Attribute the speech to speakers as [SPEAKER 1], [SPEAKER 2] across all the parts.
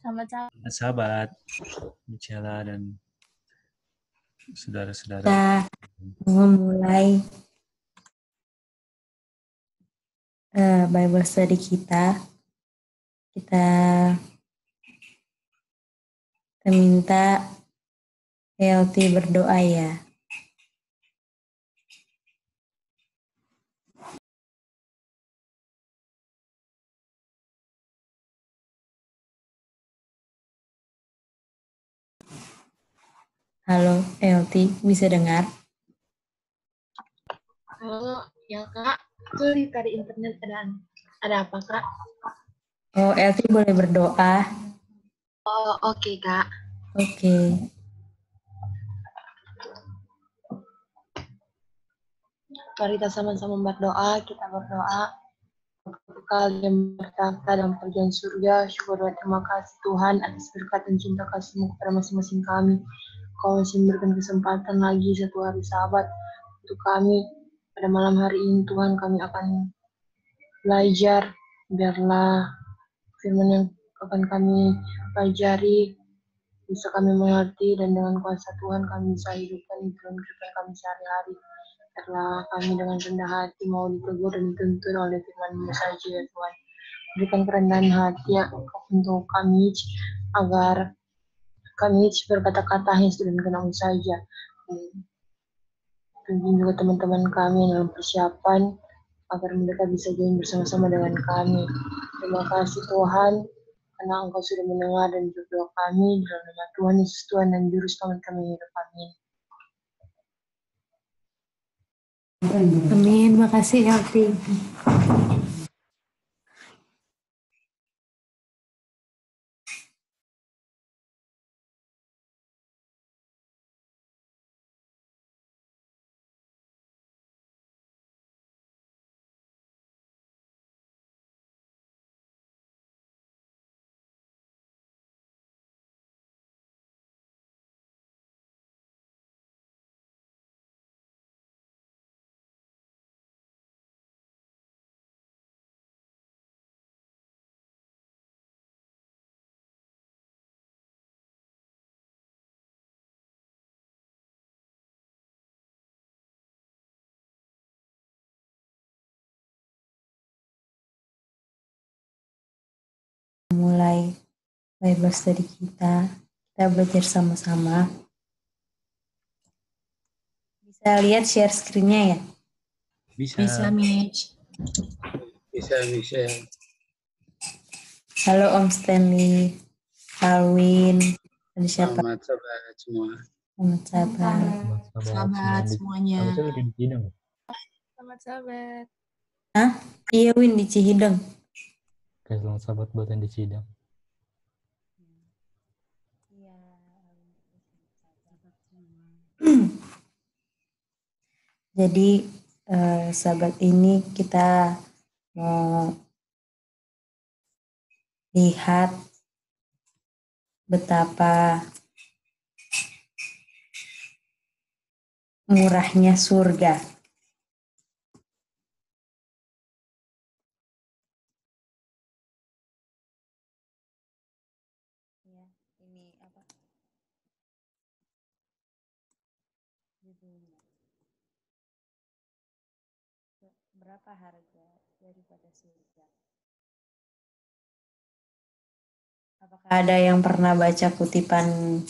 [SPEAKER 1] Sama-sama.
[SPEAKER 2] Sahabat Michela dan saudara-saudara.
[SPEAKER 3] Kita memulai Bible study kita. Kita minta LT berdoa ya. Halo, LT, bisa dengar?
[SPEAKER 1] Halo, ya Kak. Itu dari internet ada apa Kak?
[SPEAKER 3] Oh, LT boleh berdoa.
[SPEAKER 1] Oh, oke, Kak.
[SPEAKER 3] Oke.
[SPEAKER 1] Mari kita sama-sama berdoa. Kita berdoa. Kalian berkata dalam perjanjian surga, syukur dan terima kasih Tuhan atas berkat dan cinta kasih-Mu kepada masing-masing kami. Kau masih memberikan kesempatan lagi satu hari Sabat untuk kami. Pada malam hari ini Tuhan kami akan belajar. Biarlah firman yang akan kami pelajari bisa kami mengerti, dan dengan kuasa Tuhan kami bisa hidupkan di dalam kehidupan kami sehari-hari. Biarlah kami dengan rendah hati mau ditegur dan dituntun oleh firman-Mu saja ya Tuhan. Berikan kerendahan hati ya untuk kami agar kami berkata-kata hanya dan kenal saja. Pimpin juga teman-teman kami dalam persiapan agar mereka bisa join bersama-sama dengan kami. Terima kasih Tuhan karena Engkau sudah mendengar dan berdoa kami dalam nama Tuhan Yesus Tuhan dan Juru Selamat kami hidup. Amin.
[SPEAKER 3] Amin, makasih LT. Mulai Bible study kita belajar sama-sama. Bisa lihat share screen-nya ya?
[SPEAKER 2] Bisa,
[SPEAKER 3] Mitch.
[SPEAKER 4] Bisa.
[SPEAKER 3] Halo Om Stanley, Alwin, ada siapa?
[SPEAKER 4] Selamat sahabat semua.
[SPEAKER 3] Selamat
[SPEAKER 5] semuanya.
[SPEAKER 1] Selamat sahabat.
[SPEAKER 3] Hah? Iya Win di Cihideng.
[SPEAKER 5] Oke, selamat sahabat buat yang di Cideng.
[SPEAKER 3] Jadi sahabat ini kita mau lihat betapa murahnya surga. Ini apa? Berapa harga daripada surga? Apakah ada yang pernah baca kutipan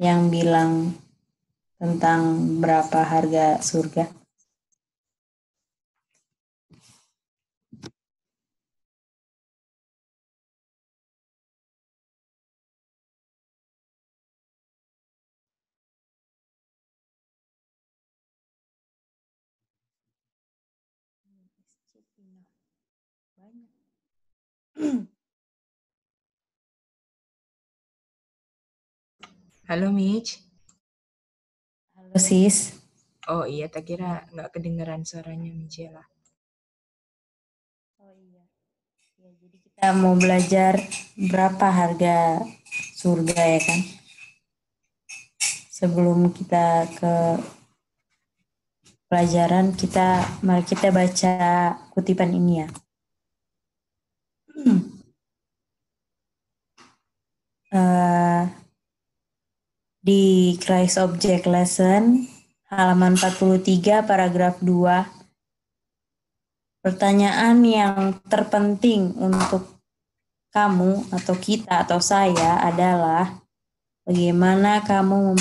[SPEAKER 3] yang bilang tentang berapa harga surga? Banyak.
[SPEAKER 6] Halo Mitch.
[SPEAKER 3] Halo sis.
[SPEAKER 6] Oh iya, tak kira nggak kedengeran suaranya Michela.
[SPEAKER 3] Oh iya. Ya, jadi kita mau belajar berapa harga surga ya kan? Sebelum kita ke pelajaran, mari kita baca kutipan ini ya. eh, di Christ Object Lesson halaman 43 paragraf 2. Pertanyaan yang terpenting untuk kamu atau kita atau saya adalah bagaimana kamu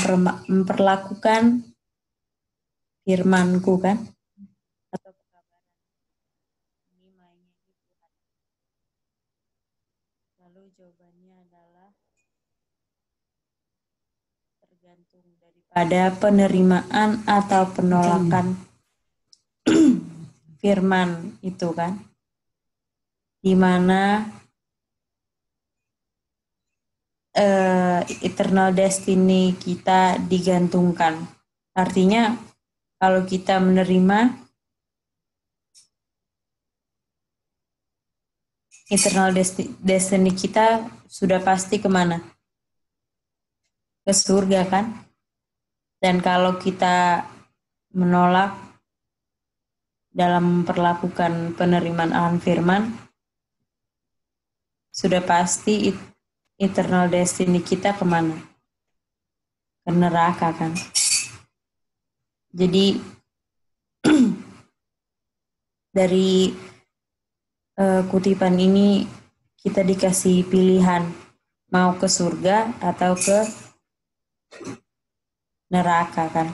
[SPEAKER 3] memperlakukan firmanku, kan? Atau pekabaran ini mainnya di Tuhan. Lalu jawabannya adalah tergantung daripada penerimaan atau penolakan firman itu, kan? Di mana eternal destiny kita digantungkan. Artinya kalau kita menerima eternal destiny kita sudah pasti kemana? Ke surga, kan? Dan kalau kita menolak dalam memperlakukan penerimaan akan firman, sudah pasti eternal destiny kita kemana? Ke neraka, kan? Jadi dari kutipan ini kita dikasih pilihan mau ke surga atau ke neraka, kan?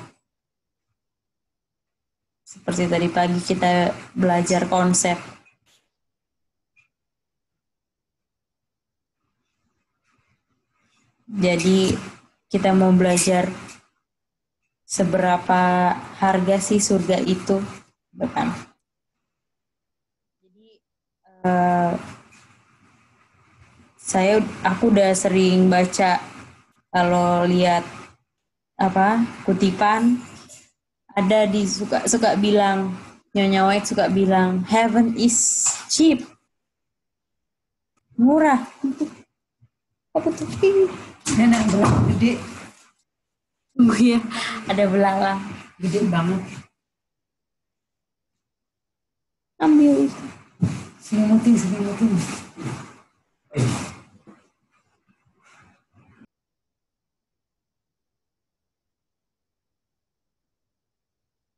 [SPEAKER 3] Seperti tadi pagi kita belajar konsep. Jadi kita mau belajar seberapa harga sih surga itu, bukan? Jadi aku udah sering baca, kalau lihat kutipan ada suka bilang, Nyonya White suka bilang heaven is cheap, murah. Apa tuh?
[SPEAKER 7] Nenek belang gede.
[SPEAKER 3] Tunggu ya, ada belalang.
[SPEAKER 7] Gede banget.
[SPEAKER 3] Ambil.
[SPEAKER 7] Selimutin.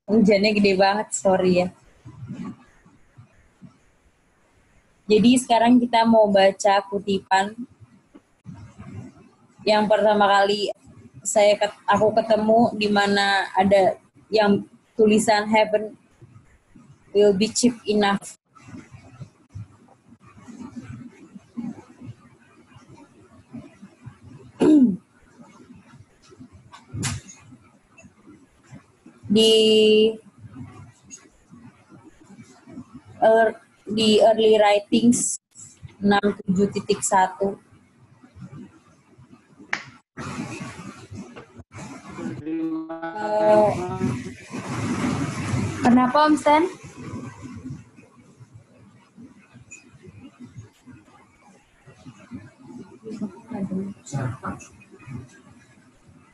[SPEAKER 3] Hujannya gede banget, sorry ya. Jadi sekarang kita mau baca kutipan yang pertama kali aku ketemu, di mana ada yang tulisan heaven will be cheap enough. Di early writings 67.1. Kenapa Om Stan?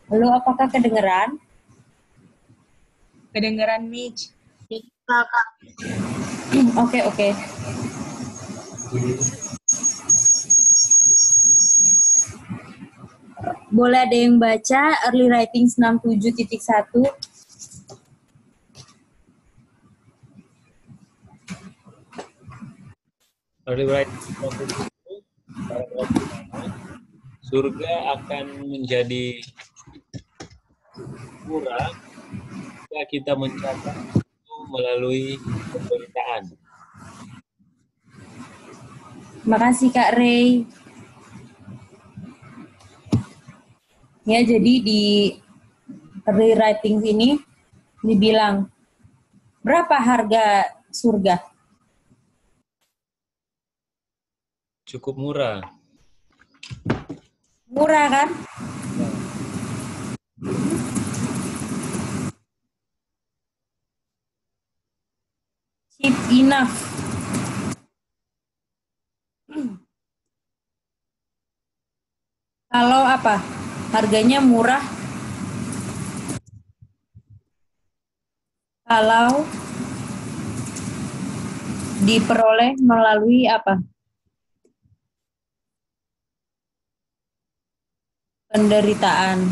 [SPEAKER 3] Halo, apakah kedengeran?
[SPEAKER 6] Kedengeran, Mitch.
[SPEAKER 3] Oke. Boleh ada yang baca early writings 67.1?
[SPEAKER 2] Early writing surga akan menjadi murah jika kita mencapai itu melalui penderitaan.
[SPEAKER 3] Makasih Kak Ray. Ya, jadi di early writings ini dibilang berapa harga surga?
[SPEAKER 2] Cukup murah.
[SPEAKER 3] Murah, kan? Cheap enough. Kalau apa? Harganya murah. Kalau diperoleh melalui apa? penderitaan.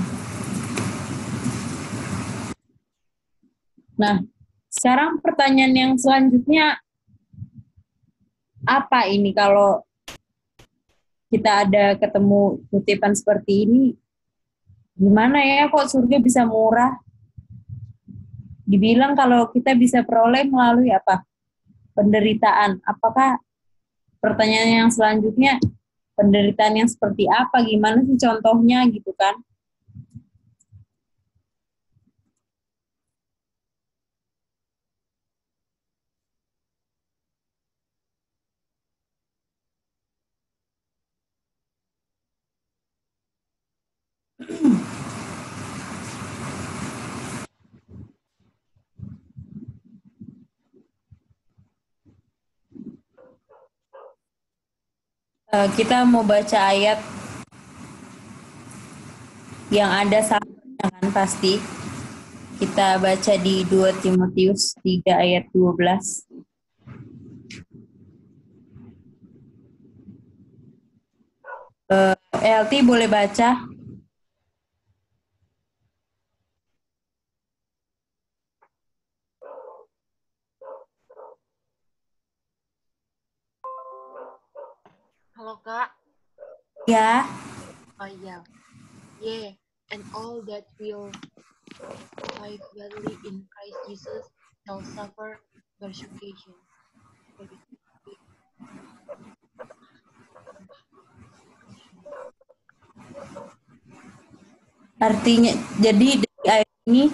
[SPEAKER 3] Nah, sekarang pertanyaan yang selanjutnya, apa ini kalau kita ada ketemu kutipan seperti ini, gimana ya kok surga bisa murah? Dibilang kalau kita bisa peroleh melalui apa? Penderitaan. Apakah pertanyaan yang selanjutnya, penderitaan yang seperti apa? Gimana sih contohnya gitu kan? Kita mau baca ayat yang ada sahabatnya kan pasti. Kita baca di 2 Timotius 3 ayat 12. LT boleh baca?
[SPEAKER 1] Halo Kak.
[SPEAKER 3] Ya.
[SPEAKER 1] Oh iya. Yeah, and all that will live godly in Christ Jesus shall suffer persecution.
[SPEAKER 3] Artinya, jadi dari ayat ini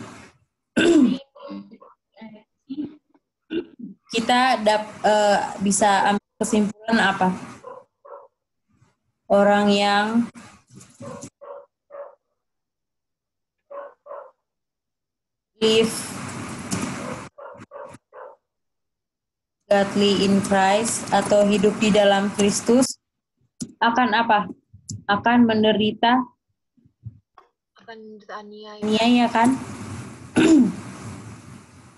[SPEAKER 3] kita bisa ambil kesimpulan apa? Orang yang live godly in Christ atau hidup di dalam Kristus akan apa? Akan menderita aniaya kan?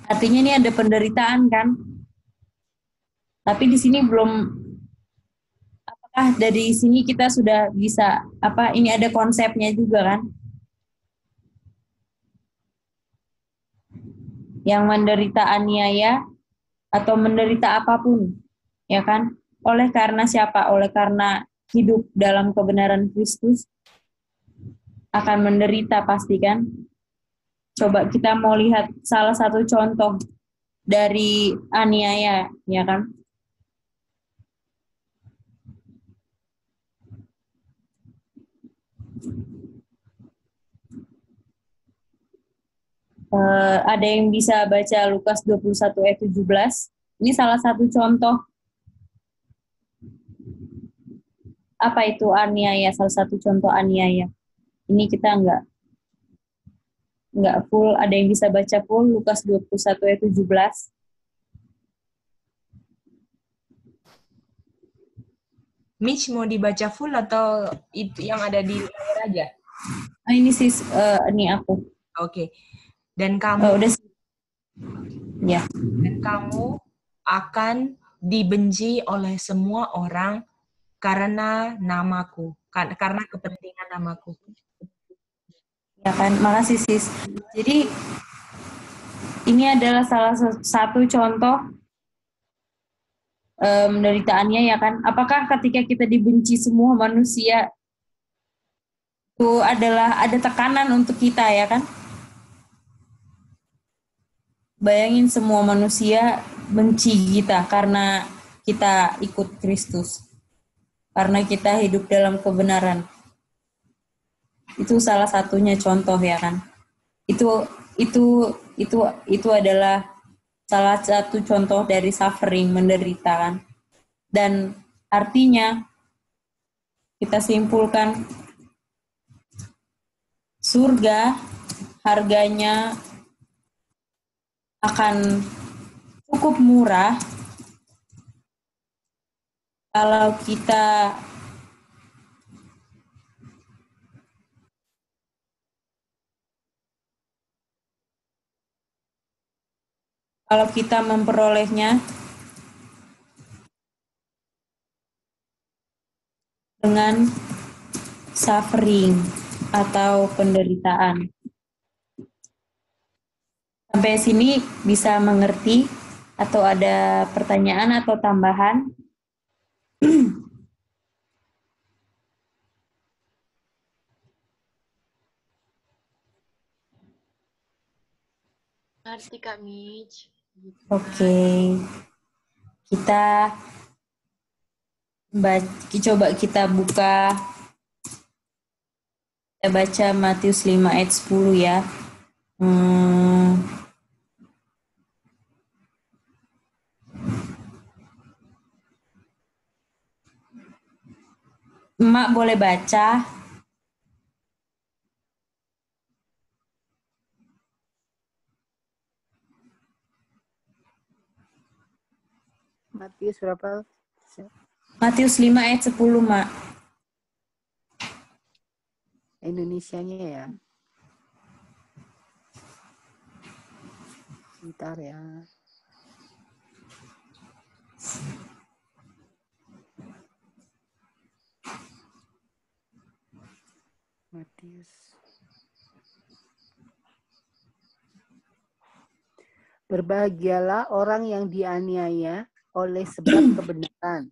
[SPEAKER 3] Artinya ini ada penderitaan kan? Tapi di sini belum, apakah dari sini kita sudah bisa apa? Ini ada konsepnya juga kan? Yang menderita aniaya atau menderita apapun, ya kan? Oleh karena siapa? Oleh karena hidup dalam kebenaran Kristus akan menderita pasti kan? Coba kita mau lihat salah satu contoh dari aniaya, ya kan? Ada yang bisa baca Lukas 21 ayat 17. Ini salah satu contoh. Apa itu aniaya? Salah satu contoh aniaya. Ini kita nggak full. Ada yang bisa baca full Lukas 21 ayat 17.
[SPEAKER 6] Mitch mau dibaca full atau itu yang ada di layar aja?
[SPEAKER 3] Ini sis, ini aku.
[SPEAKER 6] Oke. Dan kamu
[SPEAKER 3] Udah. Ya.
[SPEAKER 6] Dan kamu akan dibenci oleh semua orang karena namaku, karena kepentingan namaku.
[SPEAKER 3] Ya kan, makasih sis. Jadi ini adalah salah satu contoh menderitaannya ya kan. Apakah ketika kita dibenci semua manusia itu adalah ada tekanan untuk kita ya kan? Bayangin semua manusia benci kita karena kita ikut Kristus. Karena kita hidup dalam kebenaran. Itu salah satunya contoh ya kan. Itu adalah salah satu contoh dari suffering, menderita kan. Dan artinya kita simpulkan surga harganya akan cukup murah kalau kita memperolehnya dengan suffering. atau penderitaan. Sampai sini bisa mengerti atau ada pertanyaan atau tambahan?
[SPEAKER 1] Ngerti Kak Mitch. Gitu.
[SPEAKER 3] Oke. Kita coba kita buka, kita baca Matius 5 ayat 10 ya. Emak boleh baca?
[SPEAKER 8] Matius berapa?
[SPEAKER 3] Matius 5 ayat 10, Mak.
[SPEAKER 8] Indonesianya ya. Bentar ya. Matius. Berbahagialah orang yang dianiaya oleh sebab kebenaran,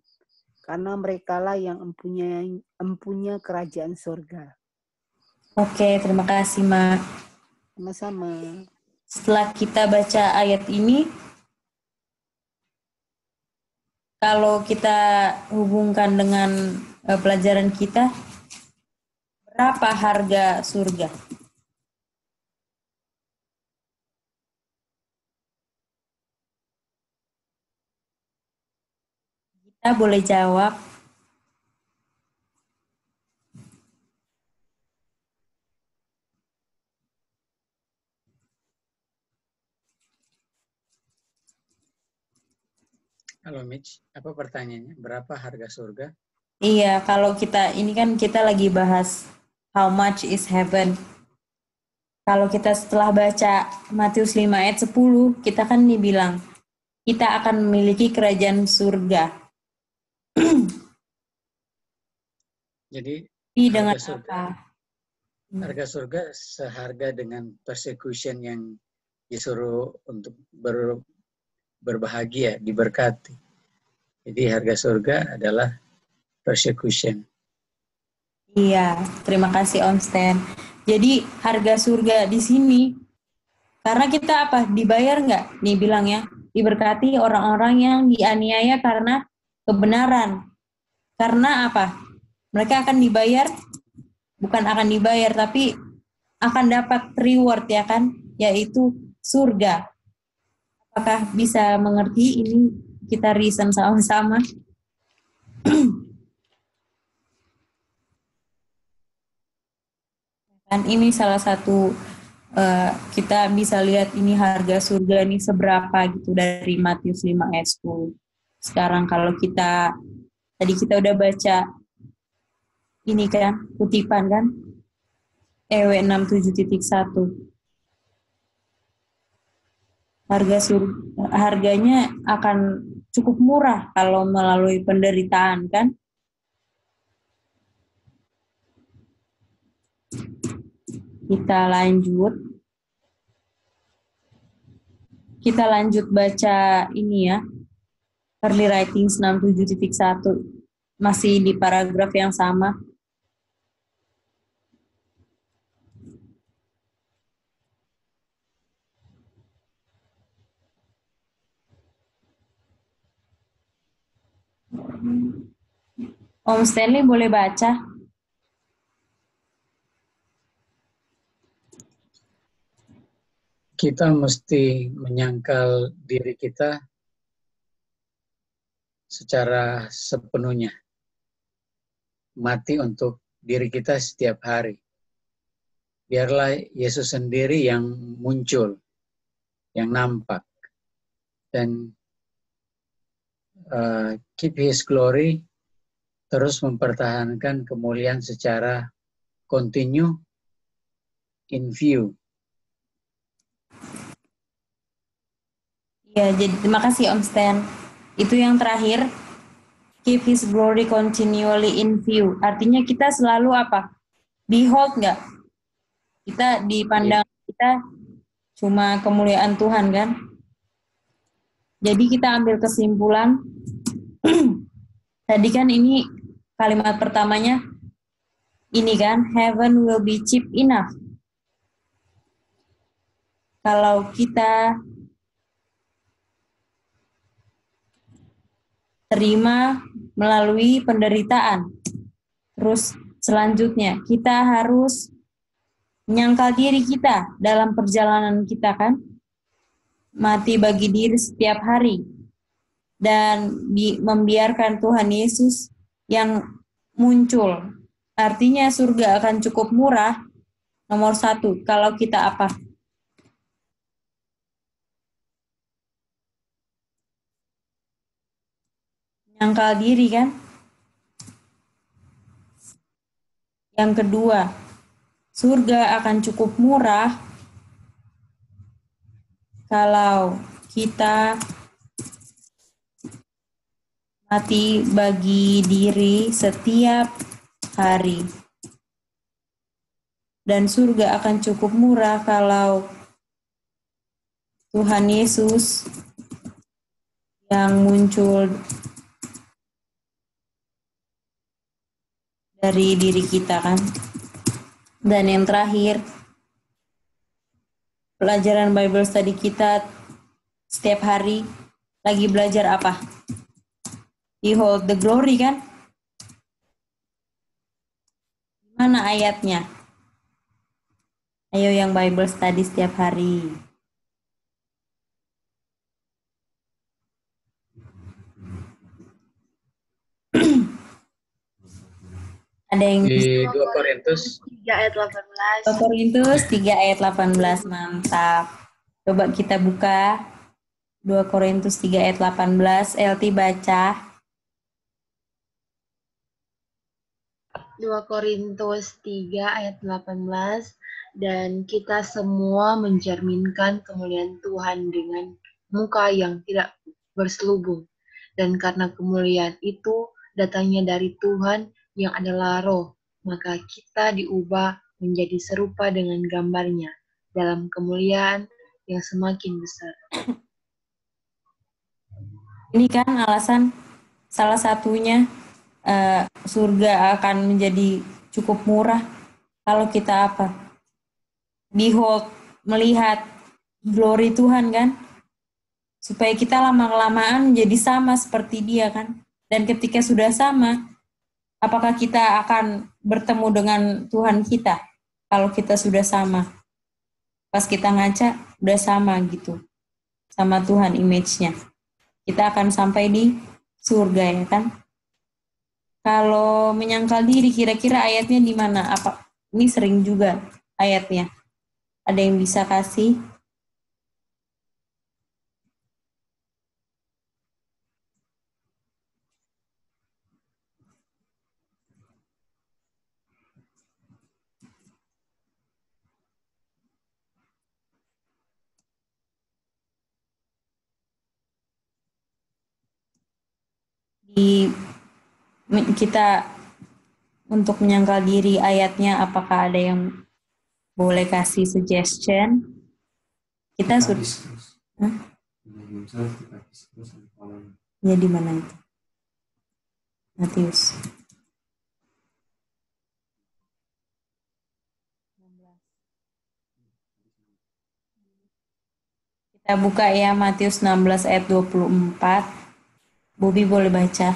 [SPEAKER 8] karena merekalah yang empunya kerajaan surga.
[SPEAKER 3] Oke, terima kasih, Mak.
[SPEAKER 8] Sama-sama.
[SPEAKER 3] Setelah kita baca ayat ini, kalau kita hubungkan dengan pelajaran kita, berapa harga surga? Kita boleh jawab.
[SPEAKER 4] Halo Mitch, apa pertanyaannya? Berapa harga surga?
[SPEAKER 3] Iya, kalau kita, ini kan kita lagi bahas how much is heaven. Kalau kita setelah baca Matius 5 ayat 10, kita kan dibilang, kita akan memiliki kerajaan surga.
[SPEAKER 4] Jadi
[SPEAKER 3] Dengan
[SPEAKER 4] harga surga,
[SPEAKER 3] apa?
[SPEAKER 4] harga surga seharga dengan persecution yang disuruh untuk berbahagia, diberkati. Jadi harga surga adalah persecution.
[SPEAKER 3] Iya, terima kasih Om Stan. Jadi harga surga di sini, karena kita apa? Dibayar nggak? Nih bilangnya, diberkati orang-orang yang dianiaya karena kebenaran. Karena apa? Mereka akan dibayar, bukan akan dibayar, tapi akan dapat reward ya kan? Yaitu surga. Apakah bisa mengerti? Ini kita reason sama-sama. Dan ini salah satu kita bisa lihat ini harga surga ini seberapa gitu dari Matius 5 ayat 10. Sekarang kalau kita tadi kita udah baca ini kan kutipan kan EW 67.1. Harganya akan cukup murah kalau melalui penderitaan kan. Kita lanjut baca ini ya. Early Writings 67.1 masih di paragraf yang sama. Om Stanley boleh baca?
[SPEAKER 4] Kita mesti menyangkal diri kita secara sepenuhnya. Mati untuk diri kita setiap hari. Biarlah Yesus sendiri yang muncul, yang nampak. Dan keep His glory, terus mempertahankan kemuliaan secara continue in view.
[SPEAKER 3] Ya, jadi terima kasih Om Stan. Itu yang terakhir, keep His glory continually in view. Artinya kita selalu apa? Behold nggak? Kita dipandang kita cuma kemuliaan Tuhan kan. Jadi kita ambil kesimpulan. Tadi kan ini kalimat pertamanya ini kan, heaven will be cheap enough. Kalau kita terima melalui penderitaan. Terus selanjutnya kita harus menyangkal diri kita dalam perjalanan kita kan. Mati bagi diri setiap hari. Dan membiarkan Tuhan Yesus yang muncul. Artinya surga akan cukup murah. Nomor 1, kalau kita apa? Menyangkal diri kan? Yang kedua, surga akan cukup murah kalau kita mati bagi diri setiap hari. Dan surga akan cukup murah kalau Tuhan Yesus yang muncul dari diri kita kan. Dan yang terakhir, pelajaran Bible study kita setiap hari lagi belajar apa? Behold the glory kan? Mana ayatnya? Ayo yang Bible study setiap hari. Ada yang
[SPEAKER 4] Di 2 Korintus
[SPEAKER 1] 3 ayat 18.
[SPEAKER 3] 2 Korintus 3 ayat 18, mantap. Coba kita buka 2 Korintus 3 ayat 18, LT baca.
[SPEAKER 1] 2 Korintus 3 ayat 18, dan kita semua mencerminkan kemuliaan Tuhan dengan muka yang tidak berselubung. Dan karena kemuliaan itu datangnya dari Tuhan yang adalah roh, maka kita diubah menjadi serupa dengan gambarnya dalam kemuliaan yang semakin besar.
[SPEAKER 3] Ini kan alasan salah satunya surga akan menjadi cukup murah kalau kita apa? Behold, melihat glory Tuhan kan? Supaya kita lama-kelamaan menjadi sama seperti dia kan? Dan ketika sudah sama, apakah kita akan bertemu dengan Tuhan kita? Kalau kita sudah sama. Pas kita ngaca, udah sama gitu. Sama Tuhan image-nya. Kita akan sampai di surga ya kan? Kalau menyangkal diri, kira-kira ayatnya di mana? Apa? Ini sering juga ayatnya. Ada yang bisa kasih? Kita untuk menyangkal diri ayatnya, apakah ada yang boleh kasih suggestion? Kita sudah. Ya di mana itu? Matius. Kita buka ya Matius 16 ayat 24. Bobi boleh baca.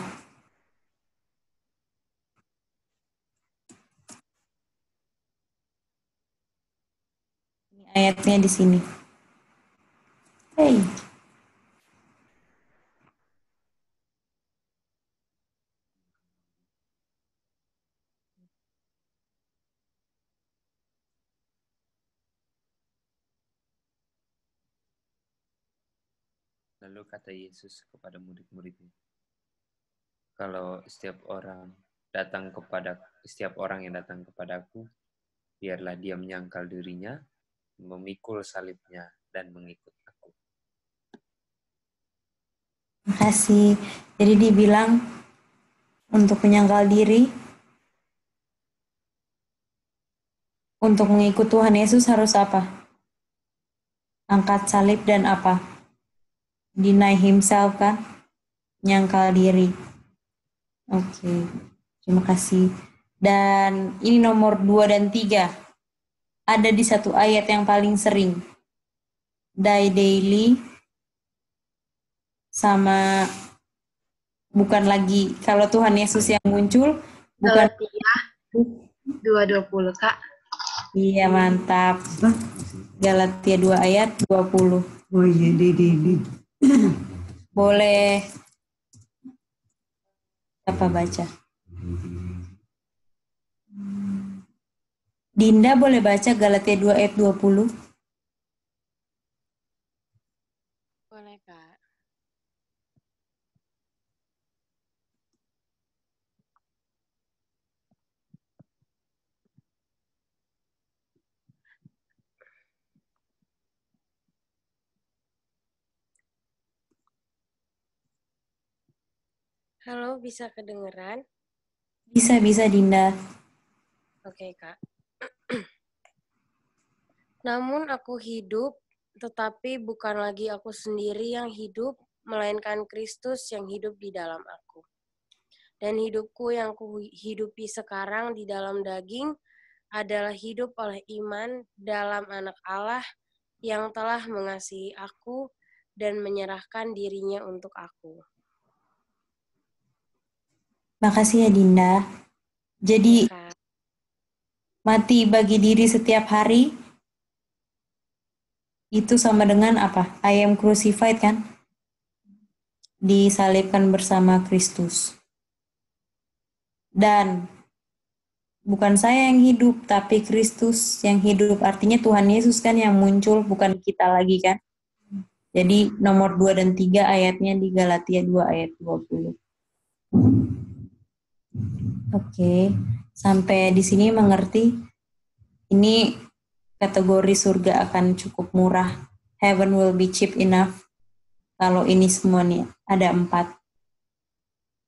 [SPEAKER 3] Ini ayatnya di sini. Hey.
[SPEAKER 2] Lalu kata Yesus kepada murid-muridnya, kalau setiap orang yang datang kepadaku, biarlah dia menyangkal dirinya, memikul salibnya, dan mengikut aku.
[SPEAKER 3] Terima kasih. Jadi dibilang untuk menyangkal diri, Untuk mengikut Tuhan Yesus harus apa? Angkat salib dan apa? Deny himself kan? Nyangkal diri. Oke, terima kasih. Dan ini nomor 2 dan 3. Ada di satu ayat yang paling sering. Die daily sama bukan lagi kalau Tuhan Yesus yang muncul, bukan.
[SPEAKER 1] Galatia 2:20, Kak.
[SPEAKER 3] Iya, mantap. Galatia 2 ayat 20.
[SPEAKER 7] Oh iya, Dede.
[SPEAKER 3] Boleh apa baca? Dinda boleh baca Galatia 2 ayat 20?
[SPEAKER 1] Boleh, Kak.
[SPEAKER 9] Halo, bisa kedengeran?
[SPEAKER 3] Bisa Dinda.
[SPEAKER 9] Oke, Kak. Namun aku hidup, tetapi bukan lagi aku sendiri yang hidup, melainkan Kristus yang hidup di dalam aku. Dan hidupku yang kuhidupi sekarang di dalam daging adalah hidup oleh iman dalam Anak Allah yang telah mengasihi aku dan menyerahkan dirinya untuk aku.
[SPEAKER 3] Makasih ya Dinda. Jadi mati bagi diri setiap hari itu sama dengan apa? I am crucified kan? Disalibkan bersama Kristus. Dan bukan saya yang hidup, tapi Kristus yang hidup. Artinya Tuhan Yesus kan yang muncul, bukan kita lagi kan? Jadi nomor 2 dan 3 ayatnya di Galatia 2 ayat 20. Oke, sampai di sini mengerti. Ini kategori surga akan cukup murah. Heaven will be cheap enough. Kalau ini semua nih, ada 4.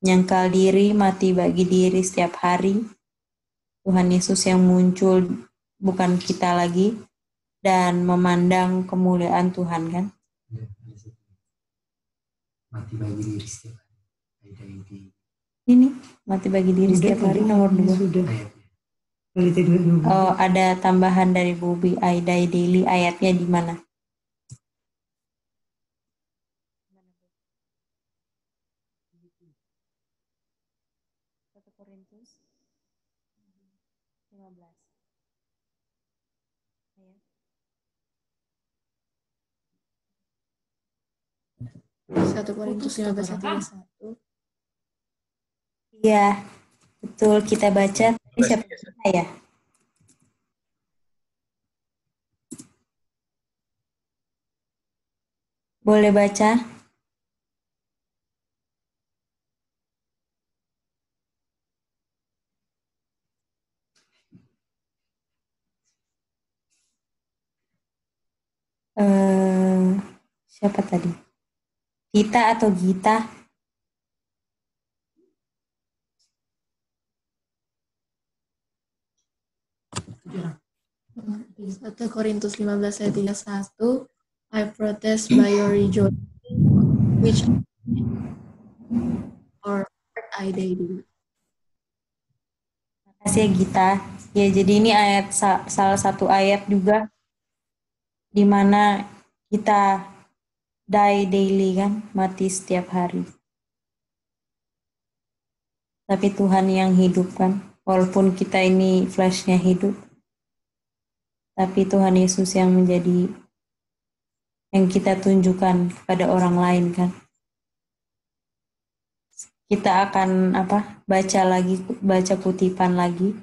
[SPEAKER 3] Nyangkal diri, mati bagi diri setiap hari. Tuhan Yesus yang muncul, bukan kita lagi. Dan memandang kemuliaan Tuhan kan.
[SPEAKER 10] Mati bagi diri setiap hari.
[SPEAKER 3] Ini, mati bagi diri setiap hari nomor 2. Oh, ada tambahan dari Bubi, I die daily, ayatnya di mana? Korintus 15.
[SPEAKER 11] 1 Korintus 15 ayat 1.
[SPEAKER 3] Iya, betul, kita baca. Ini siapa ya? Boleh baca? Siapa tadi? Kita atau Gita?
[SPEAKER 11] Satu Korintus 15 ayat 31. I protest by your rejoicing, which or I daily.
[SPEAKER 3] Makasih ya Gita. Ya, jadi ini ayat salah satu ayat juga di mana kita die daily kan, mati setiap hari. Tapi Tuhan yang hidup kan, walaupun kita ini flashnya hidup, tapi Tuhan Yesus yang menjadi yang kita tunjukkan kepada orang lain kan. Kita akan baca kutipan lagi.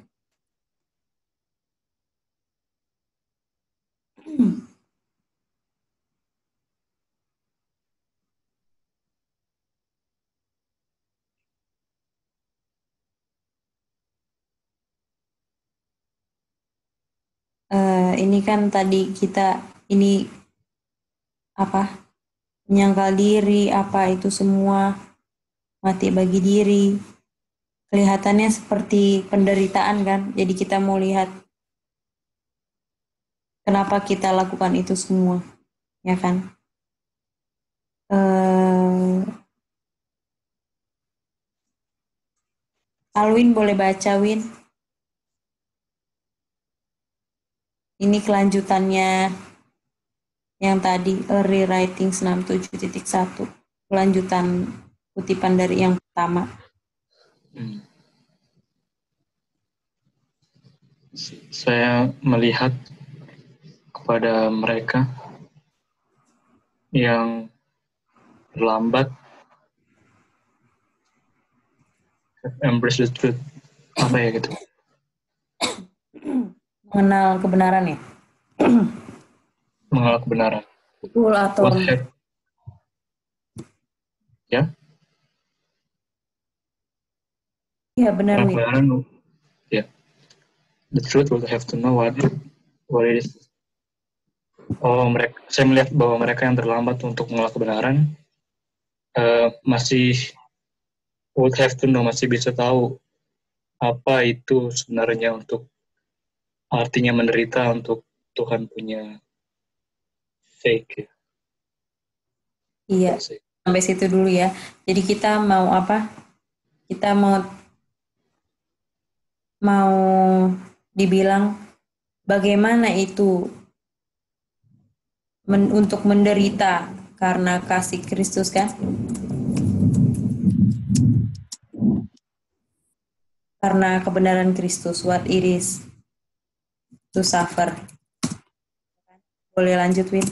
[SPEAKER 3] Ini kan tadi kita ini menyangkal diri, itu semua mati bagi diri. Kelihatannya seperti penderitaan kan. Jadi kita mau lihat kenapa kita lakukan itu semua, ya kan? Alwin boleh baca, Win. Ini kelanjutannya yang tadi, rewriting 67.1. Kelanjutan kutipan dari yang pertama.
[SPEAKER 12] Saya melihat kepada mereka yang terlambat embrace the truth. Apa ya gitu?
[SPEAKER 3] Mengenal kebenaran ya?
[SPEAKER 12] Mengenal kebenaran.
[SPEAKER 3] Betul atau...
[SPEAKER 12] Ya?
[SPEAKER 3] Iya benar.
[SPEAKER 12] Kebenaran, ya. The truth will have to know what it is. Saya melihat bahwa mereka yang terlambat untuk mengenal kebenaran masih would have to know, masih bisa tahu apa itu sebenarnya untuk artinya menderita untuk Tuhan punya fake.
[SPEAKER 3] Iya, sampai situ dulu ya. Jadi kita mau apa? Kita mau dibilang bagaimana itu untuk menderita karena kasih Kristus kan? Karena kebenaran Kristus, what it is to suffer. Boleh lanjut, Win?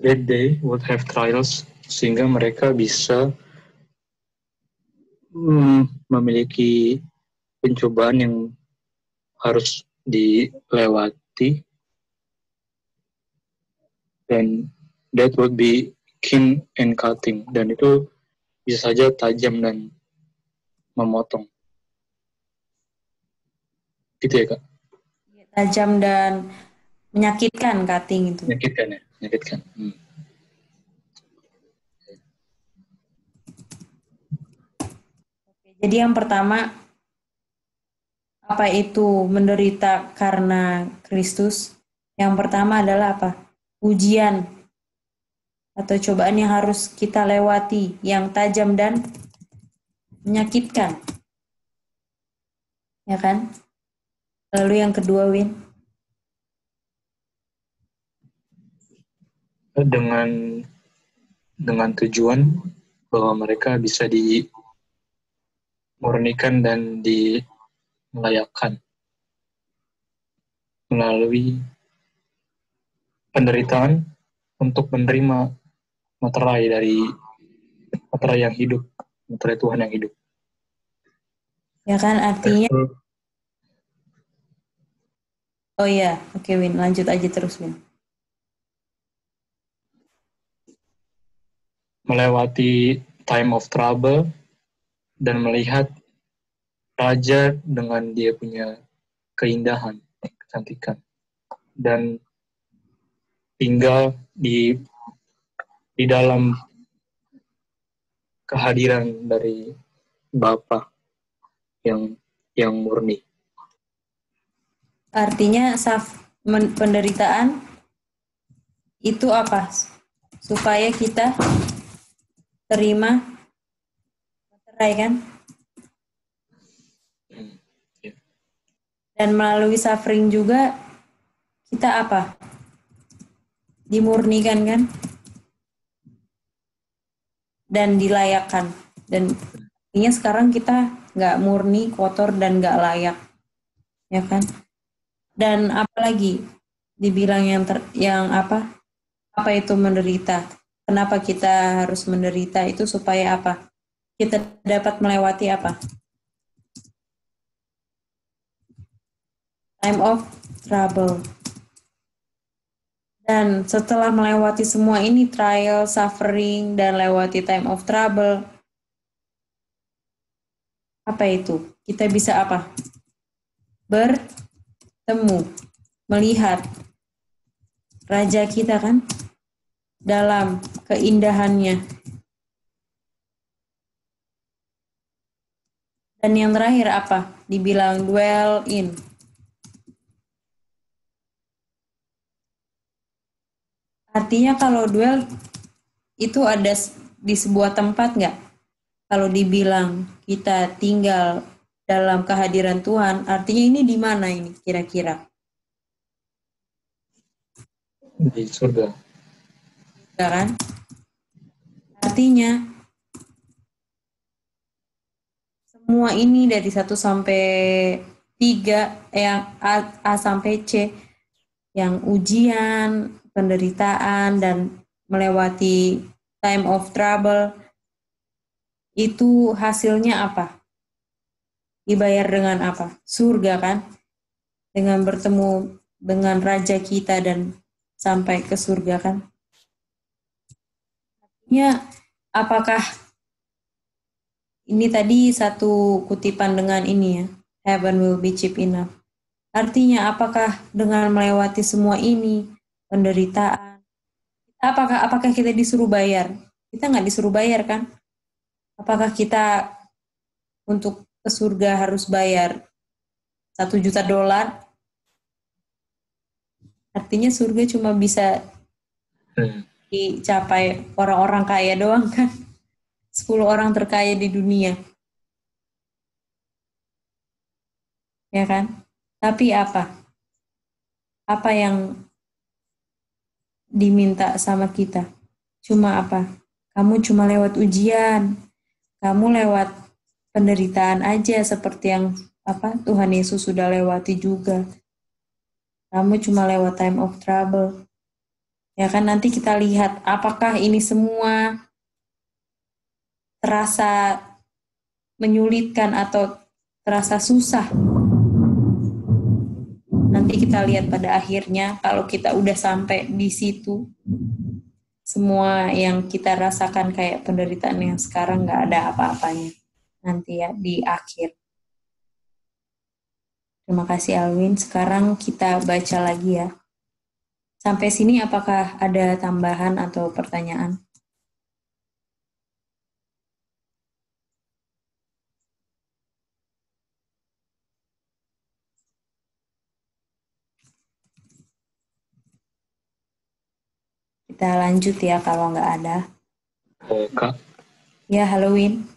[SPEAKER 12] That they would have trials sehingga mereka bisa memiliki pencobaan yang harus dilewati, dan that would be keen and cutting, dan itu bisa saja tajam dan memotong. Gitu ya, Kak?
[SPEAKER 3] Tajam dan menyakitkan, cutting itu.
[SPEAKER 12] Menyakitkan ya, menyakitkan.
[SPEAKER 3] Jadi yang pertama, apa itu menderita karena Kristus? Yang pertama adalah apa? Ujian atau cobaan yang harus kita lewati, yang tajam dan menyakitkan. Ya kan? Lalu yang kedua, Win?
[SPEAKER 12] Dengan tujuan bahwa mereka bisa dimurnikan dan dimelayakkan melalui penderitaan untuk menerima materai yang hidup, materai Tuhan yang hidup.
[SPEAKER 3] Ya kan, artinya oh iya, oke Win, lanjut aja terus Win.
[SPEAKER 12] Melewati time of trouble dan melihat raja dengan dia punya keindahan, kecantikan, dan tinggal di dalam kehadiran dari Bapa yang murni.
[SPEAKER 3] Artinya penderitaan itu apa? Supaya kita terima materai kan? Dan melalui suffering juga kita apa? Dimurnikan kan? Dan dilayakkan. Dan artinya sekarang kita nggak murni, kotor, dan nggak layak. Ya kan? Dan apalagi dibilang yang apa? Apa itu menderita? Kenapa kita harus menderita itu supaya apa? Kita dapat melewati apa? Time of trouble. Dan setelah melewati semua ini, trial, suffering, dan lewati time of trouble, apa itu? Kita bisa apa? Bertemu, melihat Raja kita kan? dalam keindahannya. Dan yang terakhir apa? Dibilang dwell in. Artinya kalau dwell itu ada di sebuah tempat nggak? Kalau dibilang kita tinggal dalam kehadiran Tuhan, artinya ini di mana ini kira-kira?
[SPEAKER 12] Di surga.
[SPEAKER 3] Ya kan? Artinya semua ini dari 1 sampai 3, yang A sampai C, yang ujian, penderitaan, dan melewati time of trouble, itu hasilnya apa? Dibayar dengan apa? Surga kan? Dengan bertemu dengan Raja kita dan sampai ke surga kan? Artinya, apakah ini tadi satu kutipan dengan ini ya, heaven will be cheap enough. Artinya apakah dengan melewati semua ini, penderitaan, apakah kita disuruh bayar? Kita nggak disuruh bayar kan? Apakah kita untuk ke surga harus bayar $1 juta? Artinya surga cuma bisa dicapai orang-orang kaya doang kan? 10 orang terkaya di dunia. Ya kan? Tapi apa? Apa yang diminta sama kita? Cuma apa? Kamu cuma lewat ujian. Kamu lewat penderitaan aja seperti yang Tuhan Yesus sudah lewati juga. Kamu cuma lewat time of trouble. Ya kan, nanti kita lihat apakah ini semua terasa menyulitkan atau terasa susah. Nanti kita lihat pada akhirnya kalau kita udah sampai di situ, semua yang kita rasakan kayak penderitaan yang sekarang nggak ada apa-apanya. Nanti ya di akhir. Terima kasih Alwin. Sekarang kita baca lagi ya. Sampai sini apakah ada tambahan atau pertanyaan? Kita lanjut ya kalau nggak ada.
[SPEAKER 12] Kak.
[SPEAKER 3] Ya, Halloween.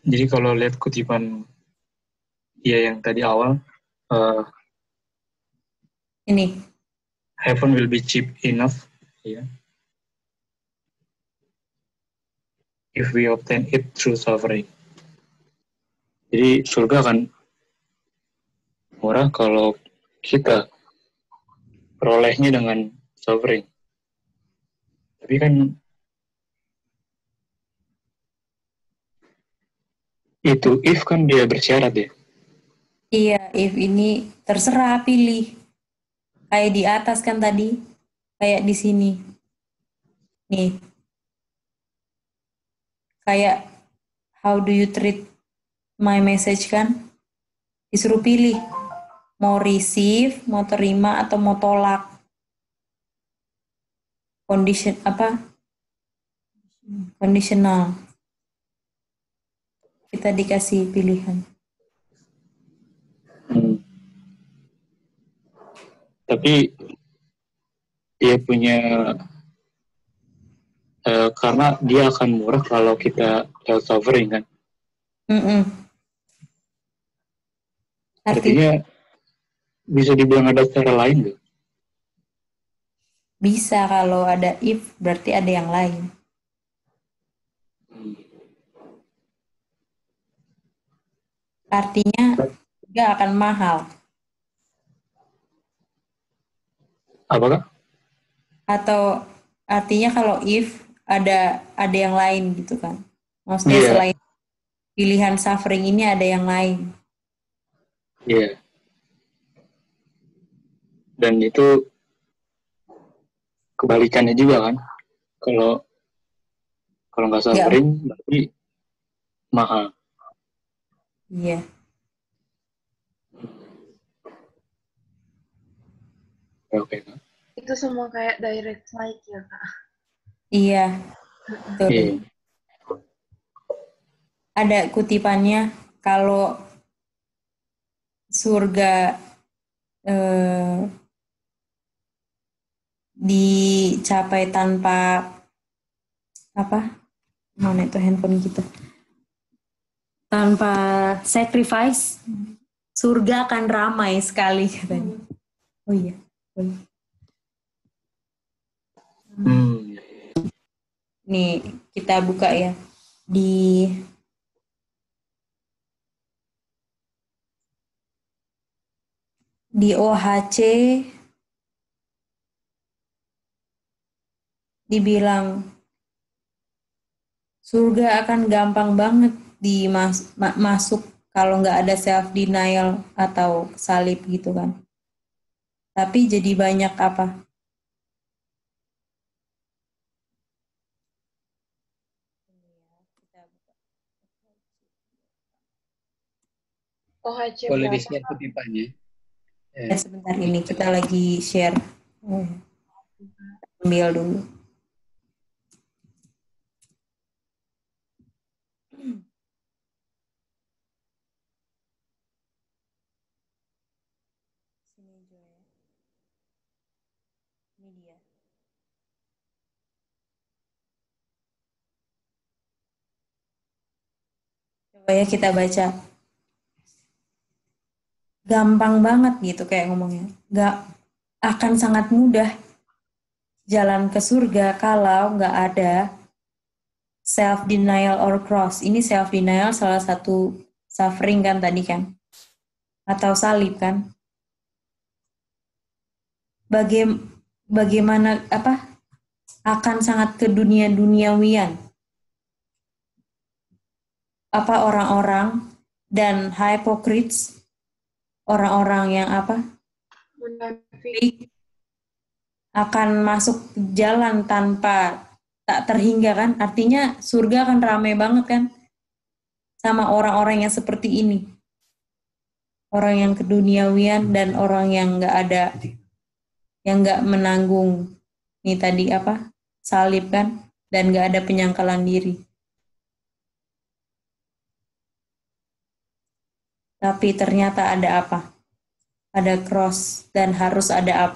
[SPEAKER 12] Jadi kalau lihat kutipan yang tadi awal,
[SPEAKER 3] ini
[SPEAKER 12] heaven will be cheap enough, ya. If we obtain it through suffering. Jadi surga kan murah kalau kita perolehnya dengan suffering. Tapi kan itu if kan dia bersyarat ya.
[SPEAKER 3] Iya, if ini terserah pilih. Kayak di atas kan tadi, kayak di sini. Nih. Kayak how do you treat my message kan? Disuruh pilih. Mau receive, mau terima, atau mau tolak. Conditional. Kita dikasih pilihan.
[SPEAKER 12] Tapi dia punya karena dia akan murah kalau kita suffering kan. Artinya bisa dibilang ada cara lain nggak?
[SPEAKER 3] Bisa, kalau ada if berarti ada yang lain. Artinya nggak akan mahal.
[SPEAKER 12] Apakah?
[SPEAKER 3] Atau artinya kalau if ada yang lain gitu kan. Maksudnya selain pilihan suffering ini ada yang lain.
[SPEAKER 12] Iya. Dan itu kebalikannya juga kan. Kalau nggak suffering berarti mahal.
[SPEAKER 3] Iya.
[SPEAKER 12] Oke.
[SPEAKER 1] Itu Itu semua kayak direct flight ya, Kak.
[SPEAKER 3] Iya, betul. Ada kutipannya, kalau surga dicapai tanpa mana itu handphone kita, tanpa sacrifice, surga akan ramai sekali katanya. Oh iya. Nih kita buka ya di OHC dibilang surga akan gampang banget masuk kalau nggak ada self denial atau salib gitu kan. Tapi jadi banyak apa?
[SPEAKER 1] OHC
[SPEAKER 4] Boleh
[SPEAKER 1] berapa?
[SPEAKER 4] di-share kutipannya?
[SPEAKER 3] Sebentar ini kita lagi share. Ambil dulu. Ini dia. Coba ya kita baca. Gampang banget gitu kayak ngomongnya. Gak akan sangat mudah jalan ke surga kalau nggak ada self denial or cross. Ini self denial salah satu suffering kan tadi kan, atau salib kan. Bagaimana akan sangat ke duniawian. Orang-orang dan hypocrites, orang-orang yang munafik, akan masuk jalan tanpa tak terhingga kan, artinya surga akan ramai banget kan sama orang-orang yang seperti ini, orang yang keduniawian dan orang yang nggak menanggung nih tadi salib kan, dan nggak ada penyangkalan diri. Tapi ternyata ada ada cross dan harus ada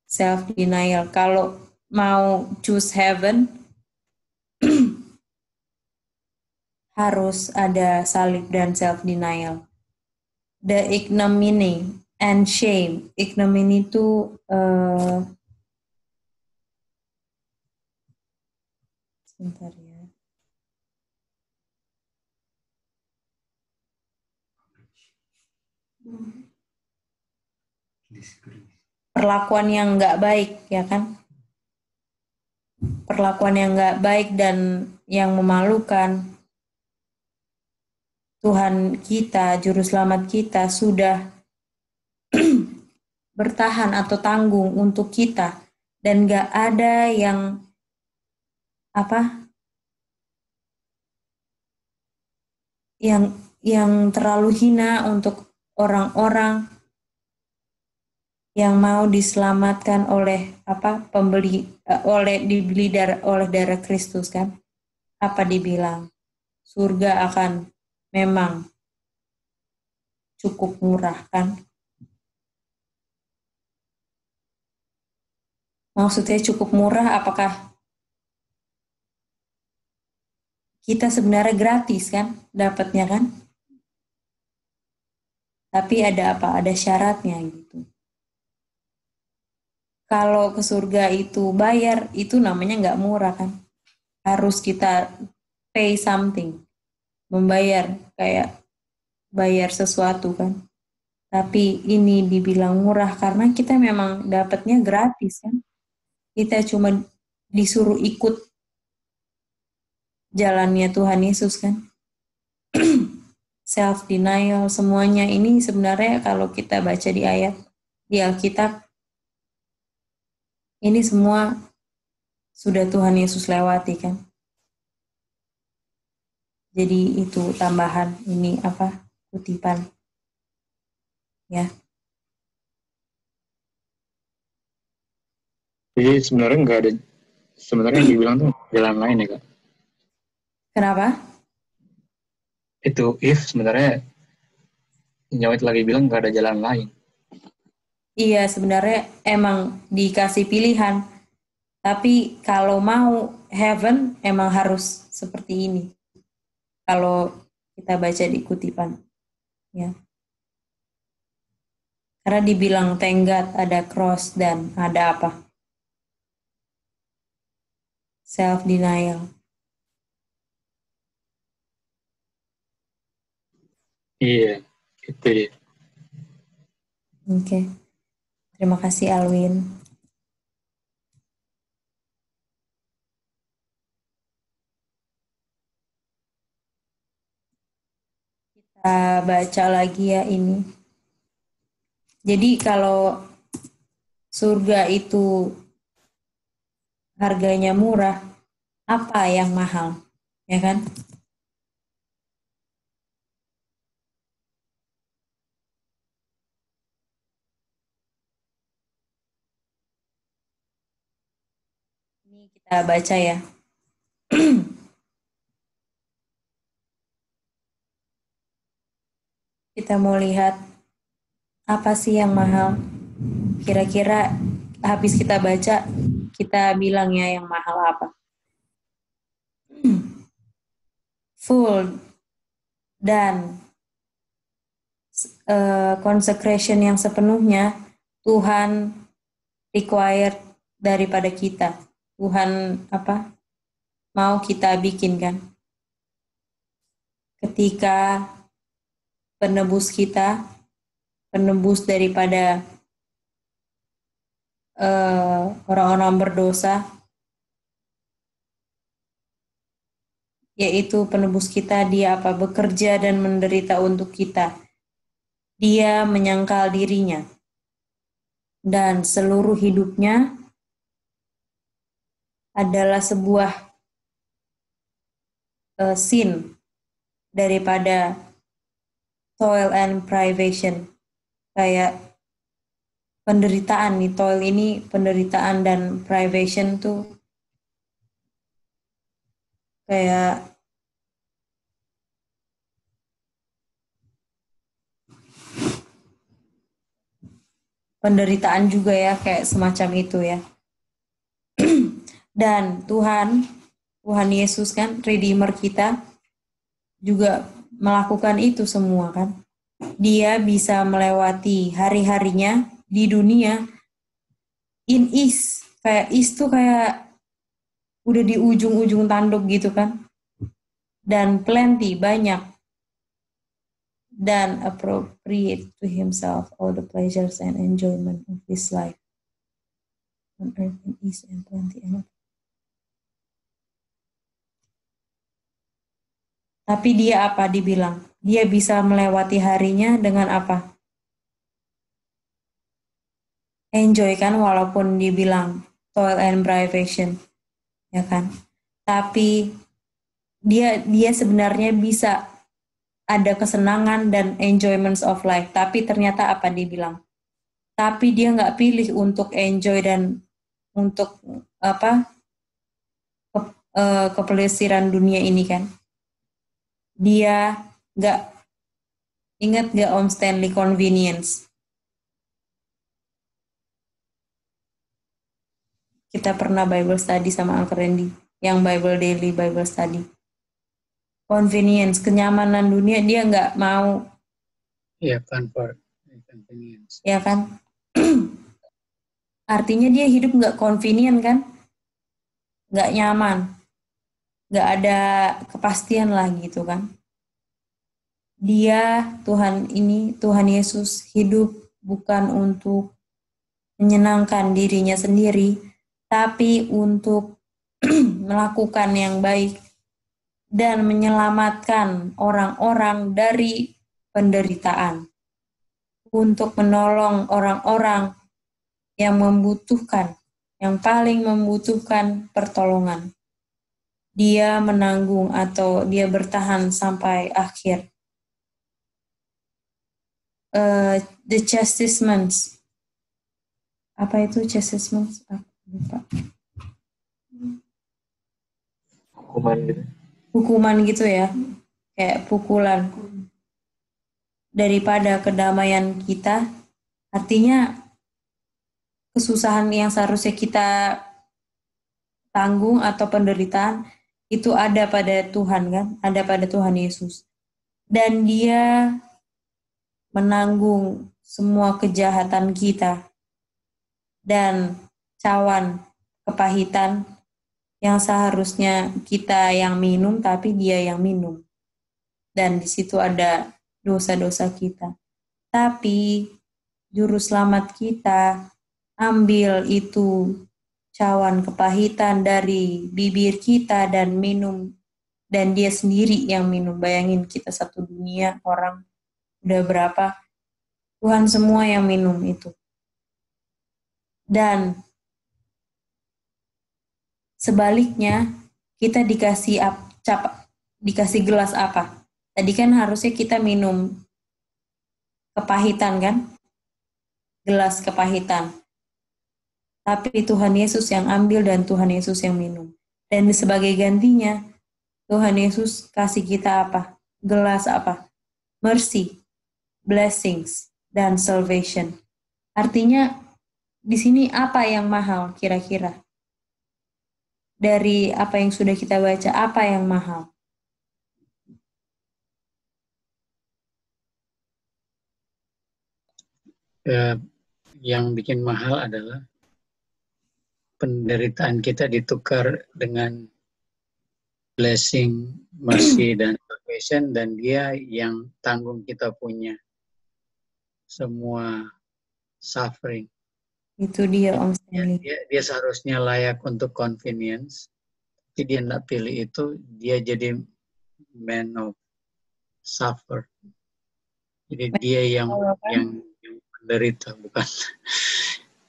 [SPEAKER 3] self denial. Kalau mau choose heaven harus ada salib dan self denial. The ignominy and shame. Ignominy itu sebentar ya. Perlakuan yang nggak baik, ya kan? Perlakuan yang nggak baik dan yang memalukan. Tuhan kita, Juru Selamat kita sudah bertahan atau tanggung untuk kita, dan nggak ada yang yang terlalu hina untuk orang-orang yang mau diselamatkan oleh dibeli oleh darah Kristus kan. Dibilang surga akan memang cukup murah kan. Maksudnya cukup murah, apakah kita sebenarnya gratis kan dapatnya kan? Tapi ada ada syaratnya gitu. Kalau ke surga itu bayar, itu namanya nggak murah kan. Harus kita pay something, membayar, kayak bayar sesuatu kan. Tapi ini dibilang murah karena kita memang dapatnya gratis kan. Kita cuma disuruh ikut jalannya Tuhan Yesus kan. Self denial, semuanya ini sebenarnya kalau kita baca di ayat di Alkitab, ini semua sudah Tuhan Yesus lewati kan. Jadi itu tambahan ini kutipan ya.
[SPEAKER 12] Jadi sebenarnya nggak ada, sebenarnya yang dibilang tuh jalan lain ya Kak.
[SPEAKER 3] Kenapa?
[SPEAKER 12] Itu if sebenarnya Nyawit lagi bilang nggak ada jalan lain.
[SPEAKER 3] Iya, sebenarnya emang dikasih pilihan. Tapi kalau mau heaven emang harus seperti ini. Kalau kita baca di kutipan, ya. Karena dibilang thank God ada cross dan ada apa? Self denial.
[SPEAKER 12] Iya, itu ya.
[SPEAKER 3] Oke. Terima kasih Alwin. Kita baca lagi ya ini. Jadi kalau surga itu harganya murah, apa yang mahal? Ya kan? Ini kita baca ya. Kita mau lihat apa sih yang mahal. Kira-kira habis kita baca, kita bilang ya yang mahal apa. Full dan consecration yang sepenuhnya Tuhan required daripada kita. Tuhan apa? Mau kita bikin kan? Ketika penebus kita, penebus daripada orang-orang berdosa, yaitu penebus kita, dia apa? Bekerja dan menderita untuk kita. Dia menyangkal dirinya. Dan seluruh hidupnya adalah sebuah sin daripada toil and privation. Kayak penderitaan nih, toil ini penderitaan dan privation tuh kayak penderitaan juga ya, kayak semacam itu ya. Dan Tuhan Yesus kan, Redeemer kita, juga melakukan itu semua kan. Dia bisa melewati hari-harinya di dunia in ease. Kayak ease tuh kayak udah di ujung-ujung tanduk gitu kan. Dan plenty, banyak. Dan appropriate to himself all the pleasures and enjoyment of this life on earth in ease and plenty. Tapi dia apa dibilang? Dia bisa melewati harinya dengan apa? Enjoy kan, walaupun dibilang toil and privation, ya kan? Tapi dia sebenarnya bisa ada kesenangan dan enjoyments of life. Tapi ternyata apa dibilang? Tapi dia nggak pilih untuk enjoy dan untuk apa? Kepelesiran dunia ini kan? Dia nggak, ingat nggak Om Stanley convenience? Kita pernah Bible study sama Uncle Randy, yang Bible Daily Bible Study. Convenience, kenyamanan dunia dia nggak mau.
[SPEAKER 4] Iya, comfort, convenience.
[SPEAKER 3] Ya kan? Artinya dia hidup nggak convenient kan? Nggak nyaman. Nggak ada kepastian lah gitu kan. Dia, Tuhan Yesus hidup bukan untuk menyenangkan dirinya sendiri, tapi untuk melakukan yang baik dan menyelamatkan orang-orang dari penderitaan, untuk menolong orang-orang yang membutuhkan, yang paling membutuhkan pertolongan. Dia menanggung atau dia bertahan sampai akhir. The chastisements. Apa itu chastisements? Hukuman gitu ya, kayak pukulan daripada kedamaian kita. Artinya kesusahan yang seharusnya kita tanggung atau penderitaan itu ada pada Tuhan kan, ada pada Tuhan Yesus. Dan Dia menanggung semua kejahatan kita dan cawan kepahitan yang seharusnya kita yang minum, tapi Dia yang minum. Dan di situ ada dosa-dosa kita. Tapi Juru Selamat kita ambil itu cawan kepahitan dari bibir kita dan minum. Dan Dia sendiri yang minum. Bayangin kita satu dunia orang udah berapa, Tuhan semua yang minum itu. Dan sebaliknya kita dikasih gelas apa? Tadi kan harusnya kita minum kepahitan kan? Gelas kepahitan. Tapi Tuhan Yesus yang ambil dan Tuhan Yesus yang minum. Dan sebagai gantinya Tuhan Yesus kasih kita apa? Gelas apa? Mercy, blessings, dan salvation. Artinya di sini apa yang mahal kira-kira? Dari apa yang sudah kita baca, apa yang mahal?
[SPEAKER 4] Yang bikin mahal adalah penderitaan kita ditukar dengan blessing, mercy, dan salvation, dan Dia yang tanggung kita punya semua suffering.
[SPEAKER 3] Itu dia Om Stanley.
[SPEAKER 4] Dia seharusnya layak untuk convenience, tapi Dia tidak pilih itu. Dia jadi man of suffer. Jadi Dia yang menderita, bukan.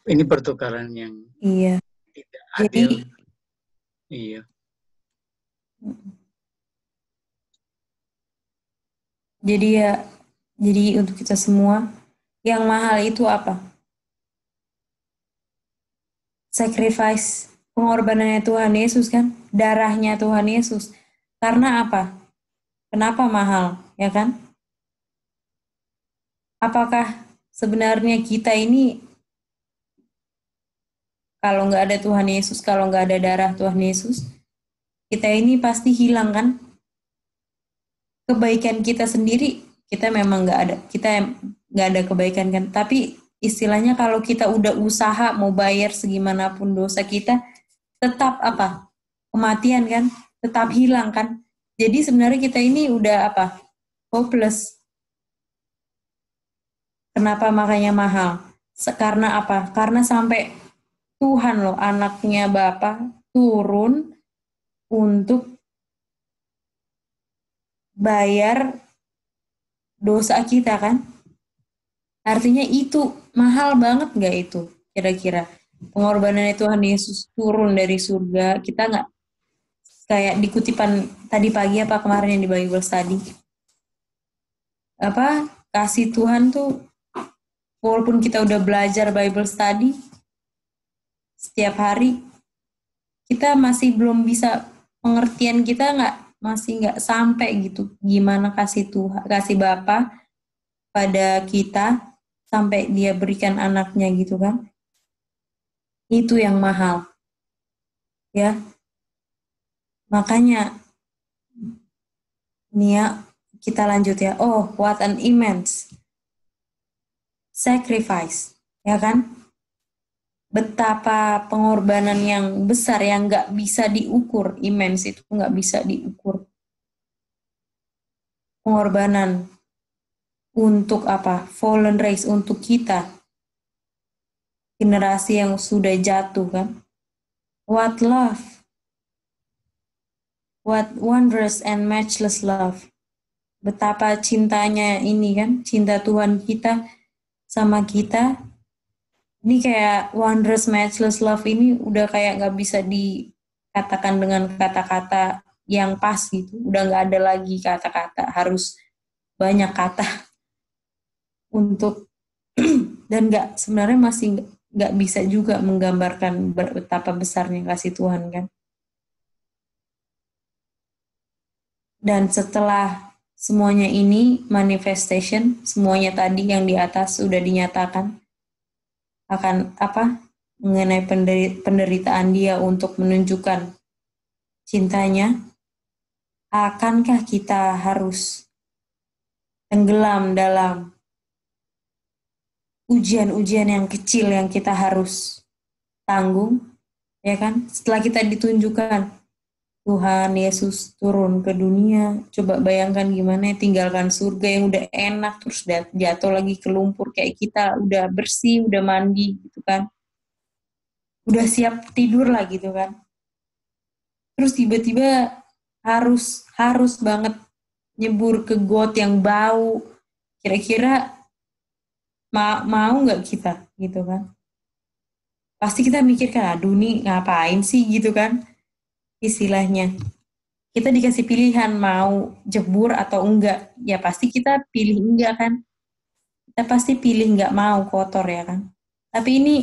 [SPEAKER 4] Ini pertukaran yang tidak adil. Iya.
[SPEAKER 3] Jadi untuk kita semua yang mahal itu apa? Sacrifice, pengorbanannya Tuhan Yesus kan, darahnya Tuhan Yesus. Karena apa? Kenapa mahal, ya kan? Apakah sebenarnya kita ini kalau nggak ada Tuhan Yesus, kalau nggak ada darah Tuhan Yesus, kita ini pasti hilang kan? Kebaikan kita sendiri, kita memang nggak ada, kita nggak ada kebaikan kan? Tapi istilahnya kalau kita udah usaha mau bayar segimanapun dosa kita, tetap apa? Kematian kan? Tetap hilang kan? Jadi sebenarnya kita ini udah apa? Hopeless. Kenapa makanya mahal? Karena apa? Karena sampai Tuhan loh, anaknya Bapa turun untuk bayar dosa kita kan? Artinya itu mahal banget nggak itu kira-kira? Pengorbanannya Tuhan Yesus turun dari surga, kita nggak kayak di kutipan tadi pagi apa kemarin yang di Bible study. Apa kasih Tuhan tuh walaupun kita udah belajar Bible study setiap hari, kita masih belum bisa, pengertian kita masih nggak sampai gitu. Gimana kasih Tuhan, kasih Bapa pada kita sampai Dia berikan anaknya gitu kan? Itu yang mahal, ya. Makanya, nih ya, kita lanjut ya. Oh, what an immense sacrifice, ya kan? Betapa pengorbanan yang besar yang nggak bisa diukur, immense itu nggak bisa diukur. Pengorbanan untuk apa? Fallen race, untuk kita. Generasi yang sudah jatuh kan. What love. What wondrous and matchless love. Betapa cintanya ini kan, cinta Tuhan kita sama kita. Ini kayak wondrous matchless love ini udah kayak gak bisa dikatakan dengan kata-kata yang pas gitu. Udah gak ada lagi kata-kata, harus banyak kata untuk dan sebenarnya masih nggak bisa juga menggambarkan betapa besarnya kasih Tuhan kan. Dan setelah semuanya ini manifestation, semuanya tadi yang di atas sudah dinyatakan akan mengenai penderitaan dia untuk menunjukkan cintanya, akankah kita harus tenggelam dalam ujian-ujian yang kecil yang kita harus tanggung, ya kan? Setelah kita ditunjukkan Tuhan Yesus turun ke dunia, coba bayangkan gimana tinggalkan surga yang udah enak, terus jatuh lagi ke lumpur kayak kita, udah bersih, udah mandi gitu kan, udah siap tidur lah gitu kan. Terus tiba-tiba harus banget nyebur ke got yang bau, kira-kira mau nggak kita gitu kan? Pasti kita mikirkan, aduh nih ngapain sih gitu kan? Istilahnya kita dikasih pilihan mau jebur atau enggak, ya pasti kita pilih enggak kan? Kita pasti pilih enggak mau kotor ya kan? Tapi ini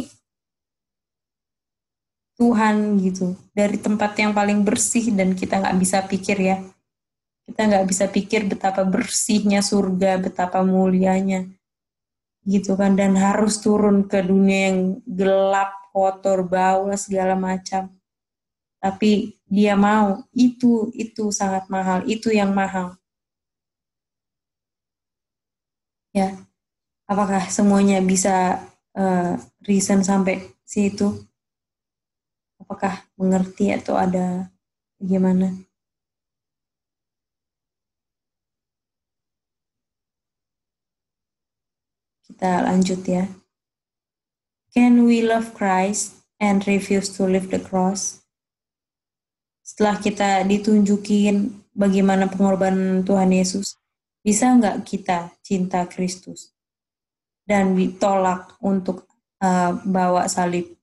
[SPEAKER 3] Tuhan gitu, dari tempat yang paling bersih, dan kita nggak bisa pikir ya. Kita nggak bisa pikir betapa bersihnya surga, betapa mulianya gitu kan, dan harus turun ke dunia yang gelap, kotor, bau, segala macam. Tapi dia mau, itu sangat mahal, itu yang mahal. Ya, apakah semuanya bisa reason sampai situ? Apakah mengerti atau ada bagaimana? Kita lanjut ya. Can we love Christ and refuse to live the cross? Setelah kita ditunjukin bagaimana pengorbanan Tuhan Yesus, bisa nggak kita cinta Kristus dan ditolak untuk bawa salib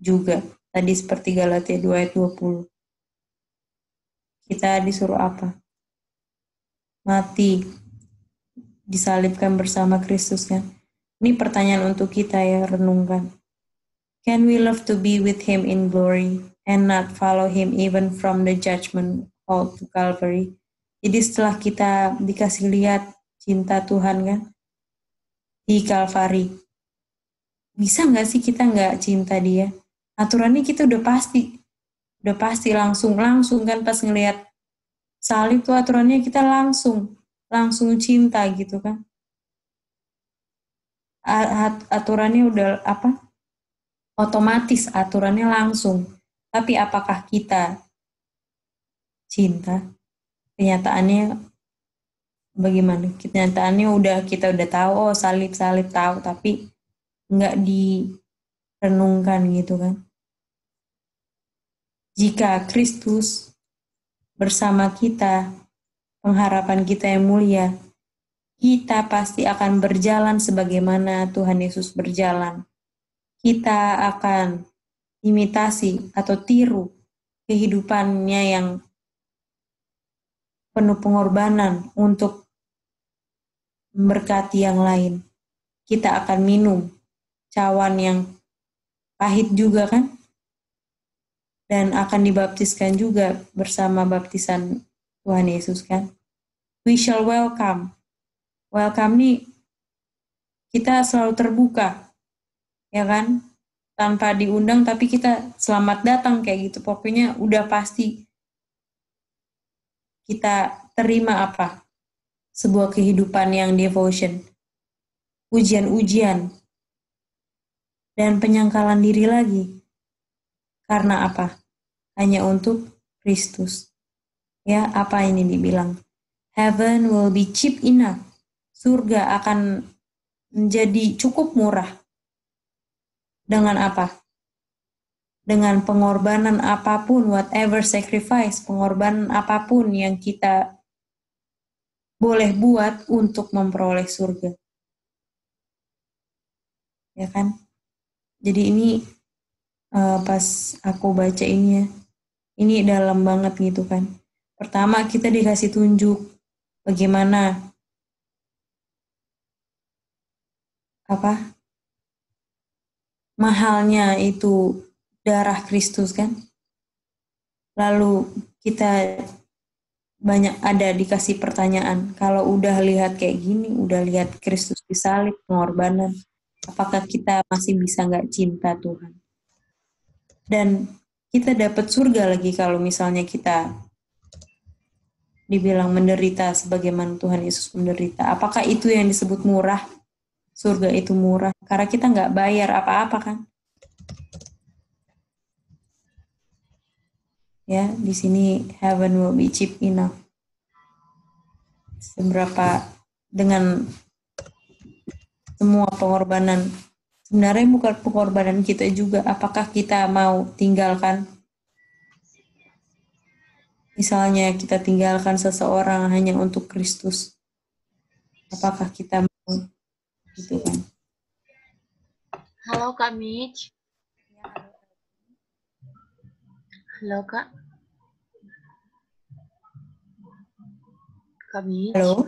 [SPEAKER 3] juga? Tadi seperti Galatia 2 ayat 20. Kita disuruh apa? Mati, disalibkan bersama Kristus kan? Ini pertanyaan untuk kita ya, renungkan. Can we love to be with Him in glory and not follow Him even from the judgment hall to Calvary? Jadi setelah kita dikasih lihat cinta Tuhan kan di Calvary, bisa nggak sih kita nggak cinta Dia? Aturannya kita udah pasti langsung kan pas ngelihat salib tuh aturannya kita langsung cinta gitu kan. Aturannya udah otomatis aturannya langsung. Tapi apakah kita cinta? Kenyataannya bagaimana? Kenyataannya kita udah tahu, oh salib tahu, tapi nggak direnungkan gitu kan. Jika Kristus bersama kita, pengharapan kita yang mulia, kita pasti akan berjalan sebagaimana Tuhan Yesus berjalan. Kita akan imitasi atau tiru kehidupannya yang penuh pengorbanan untuk memberkati yang lain. Kita akan minum cawan yang pahit juga kan? Dan akan dibaptiskan juga bersama baptisan Tuhan Yesus kan. We shall welcome. Welcome nih kita selalu terbuka, ya kan? Tanpa diundang tapi kita selamat datang kayak gitu. Pokoknya udah pasti kita terima sebuah kehidupan yang devotion, ujian-ujian, dan penyangkalan diri lagi. Karena hanya untuk Kristus. Ya, apa ini dibilang? Heaven will be cheap enough. Surga akan menjadi cukup murah. Dengan Dengan pengorbanan apapun, whatever sacrifice, pengorbanan apapun yang kita boleh buat untuk memperoleh surga. Ya kan? Jadi ini pas aku baca ini ya, ini dalam banget gitu kan. Pertama kita dikasih tunjuk bagaimana mahalnya itu darah Kristus kan. Lalu kita banyak ada dikasih pertanyaan, kalau udah lihat kayak gini, udah lihat Kristus disalib, pengorbanan, apakah kita masih bisa nggak cinta Tuhan? Dan kita dapat surga lagi kalau misalnya kita dibilang menderita sebagaimana Tuhan Yesus menderita. Apakah itu yang disebut murah? Surga itu murah karena kita nggak bayar apa-apa kan? Ya, di sini heaven will be cheap enough. Seberapa dengan semua pengorbanan, sebenarnya bukan pengorbanan kita juga. Apakah kita mau tinggalkan, misalnya kita tinggalkan seseorang hanya untuk Kristus? Apakah kita mau gitu kan?
[SPEAKER 1] Halo Kak Mitch. Halo Kak. Kak Mitch.
[SPEAKER 3] Halo.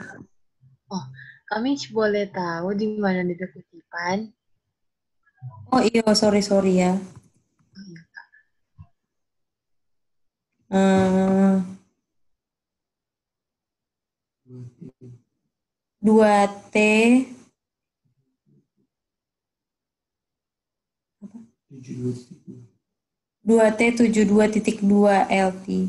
[SPEAKER 1] Oh, Kak Mitch boleh tahu di mana di kutipan?
[SPEAKER 3] Oh iya, sorry ya. Dua T 2T72.2 LT.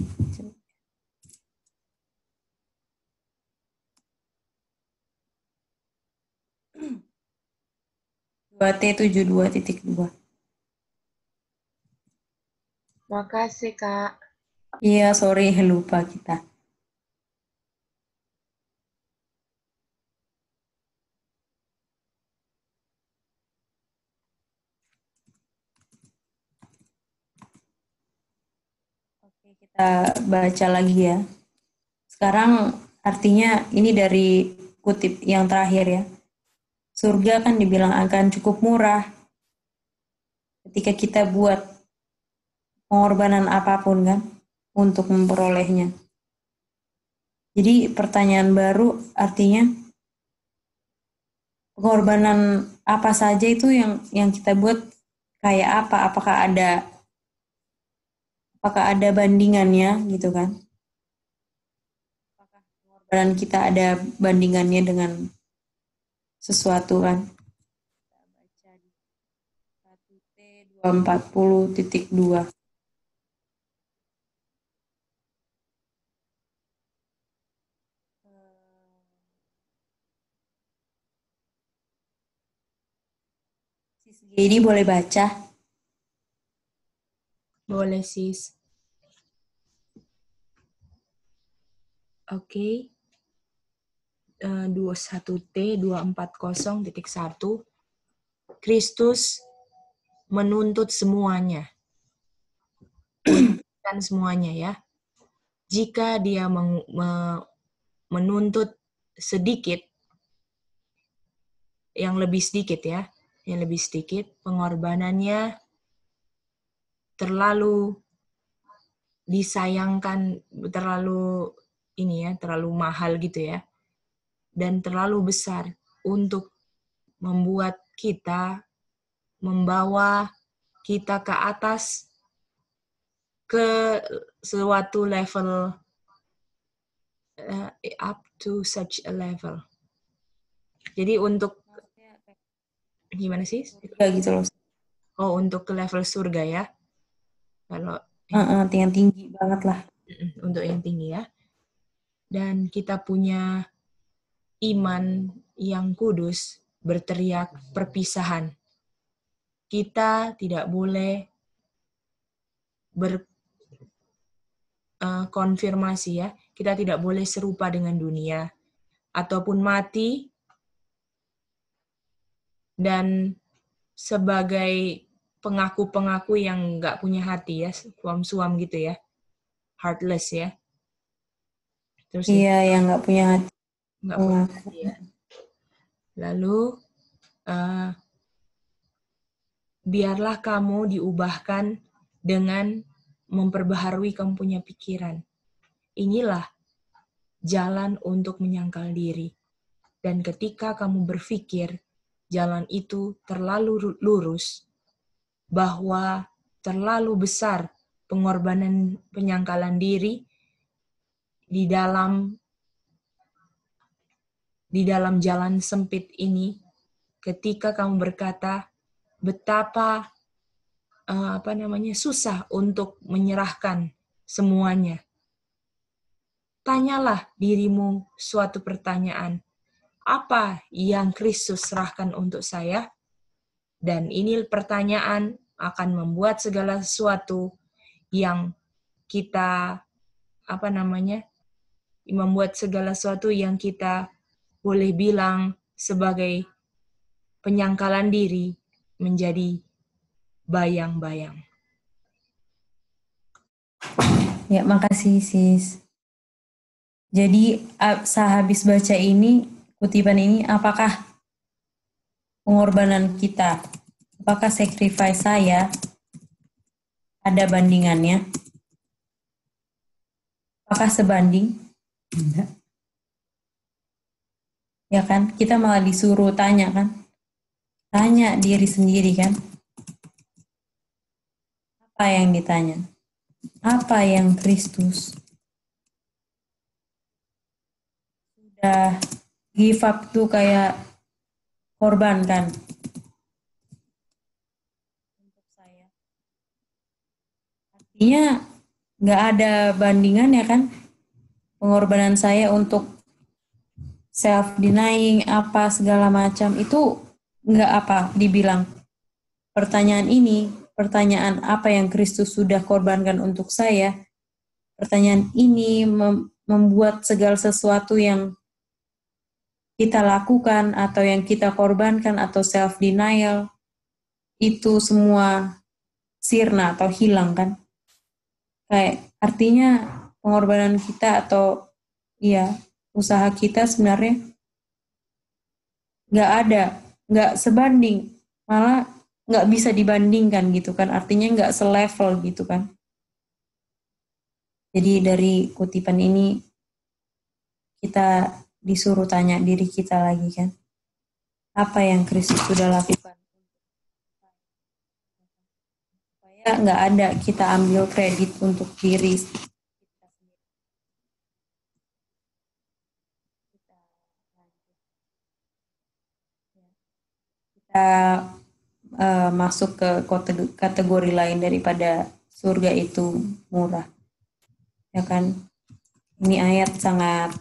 [SPEAKER 3] 2T72.2.
[SPEAKER 1] Makasih Kak.
[SPEAKER 3] Iya, sorry lupa kita. Oke, kita baca lagi ya. Sekarang artinya ini dari kutip yang terakhir ya. Surga kan dibilang akan cukup murah ketika kita buat pengorbanan apapun kan untuk memperolehnya. Jadi pertanyaan baru artinya pengorbanan apa saja itu yang kita buat kayak apa? Apakah ada bandingannya gitu kan? Apakah pengorbanan kita ada bandingannya dengan sesuatu kan? Kita baca di 1T240.2. Jadi boleh baca?
[SPEAKER 6] Boleh, sis. Oke. 21T240.1. Kristus menuntut semuanya. Kan semuanya ya. Jika dia menuntut sedikit, yang lebih sedikit ya, yang lebih sedikit, pengorbanannya terlalu disayangkan, terlalu terlalu mahal gitu ya, dan terlalu besar untuk membuat kita, membawa kita ke atas, ke suatu level, up to such a level. Jadi untuk, gimana sih?
[SPEAKER 3] Ya gitu loh.
[SPEAKER 6] Oh, untuk ke level surga ya. Kalau
[SPEAKER 3] yang tinggi banget lah.
[SPEAKER 6] Untuk yang tinggi ya. Dan kita punya iman yang kudus berteriak perpisahan. Kita tidak boleh berkonfirmasi ya. Kita tidak boleh serupa dengan dunia ataupun mati dan sebagai pengaku-pengaku yang nggak punya hati ya, suam-suam gitu ya, heartless ya. Terus
[SPEAKER 3] iya, yang nggak punya hati.
[SPEAKER 6] Nggak punya hati ya. Lalu biarlah kamu diubahkan dengan memperbaharui kamu punya pikiran. Inilah jalan untuk menyangkal diri. Dan ketika kamu berpikir jalan itu terlalu lurus, bahwa terlalu besar pengorbanan penyangkalan diri di dalam jalan sempit ini, ketika kamu berkata betapa susah untuk menyerahkan semuanya. Tanyalah dirimu suatu pertanyaan. Apa yang Kristus serahkan untuk saya? Dan ini pertanyaan akan membuat segala sesuatu yang kita boleh bilang sebagai penyangkalan diri menjadi bayang-bayang.
[SPEAKER 3] Ya, makasih sis. Jadi sehabis baca ini, kutipan ini, apakah pengorbanan kita, apakah sacrifice saya ada bandingannya? Apakah sebanding? Enggak. Ya kan, kita malah disuruh tanya kan? Tanya diri sendiri kan? Apa yang ditanya? Apa yang Kristus sudah give up tuh kayak korban kan? Untuk saya. Artinya nggak ada bandingan ya kan? Pengorbanan saya untuk self-denying apa segala macam itu nggak apa dibilang. Pertanyaan ini, pertanyaan apa yang Kristus sudah korbankan untuk saya, pertanyaan ini membuat segala sesuatu yang kita lakukan atau yang kita korbankan atau self-denial itu semua sirna atau hilang kan. Kayak artinya pengorbanan kita atau usaha kita sebenarnya nggak sebanding, malah nggak bisa dibandingkan gitu kan, artinya nggak selevel gitu kan. Jadi dari kutipan ini kita disuruh tanya diri kita lagi kan, apa yang Kristus sudah lakukan supaya nggak ada kita ambil kredit untuk diri. Kita masuk ke kategori lain daripada surga itu murah, ya kan? Ini ayat sangat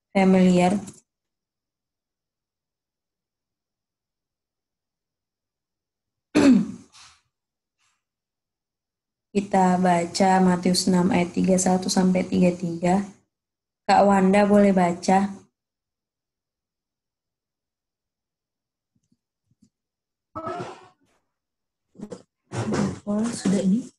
[SPEAKER 3] familiar. Kita baca Matius 6 ayat 31 sampai 33. Kak Wanda boleh baca?
[SPEAKER 13] Sudah ini?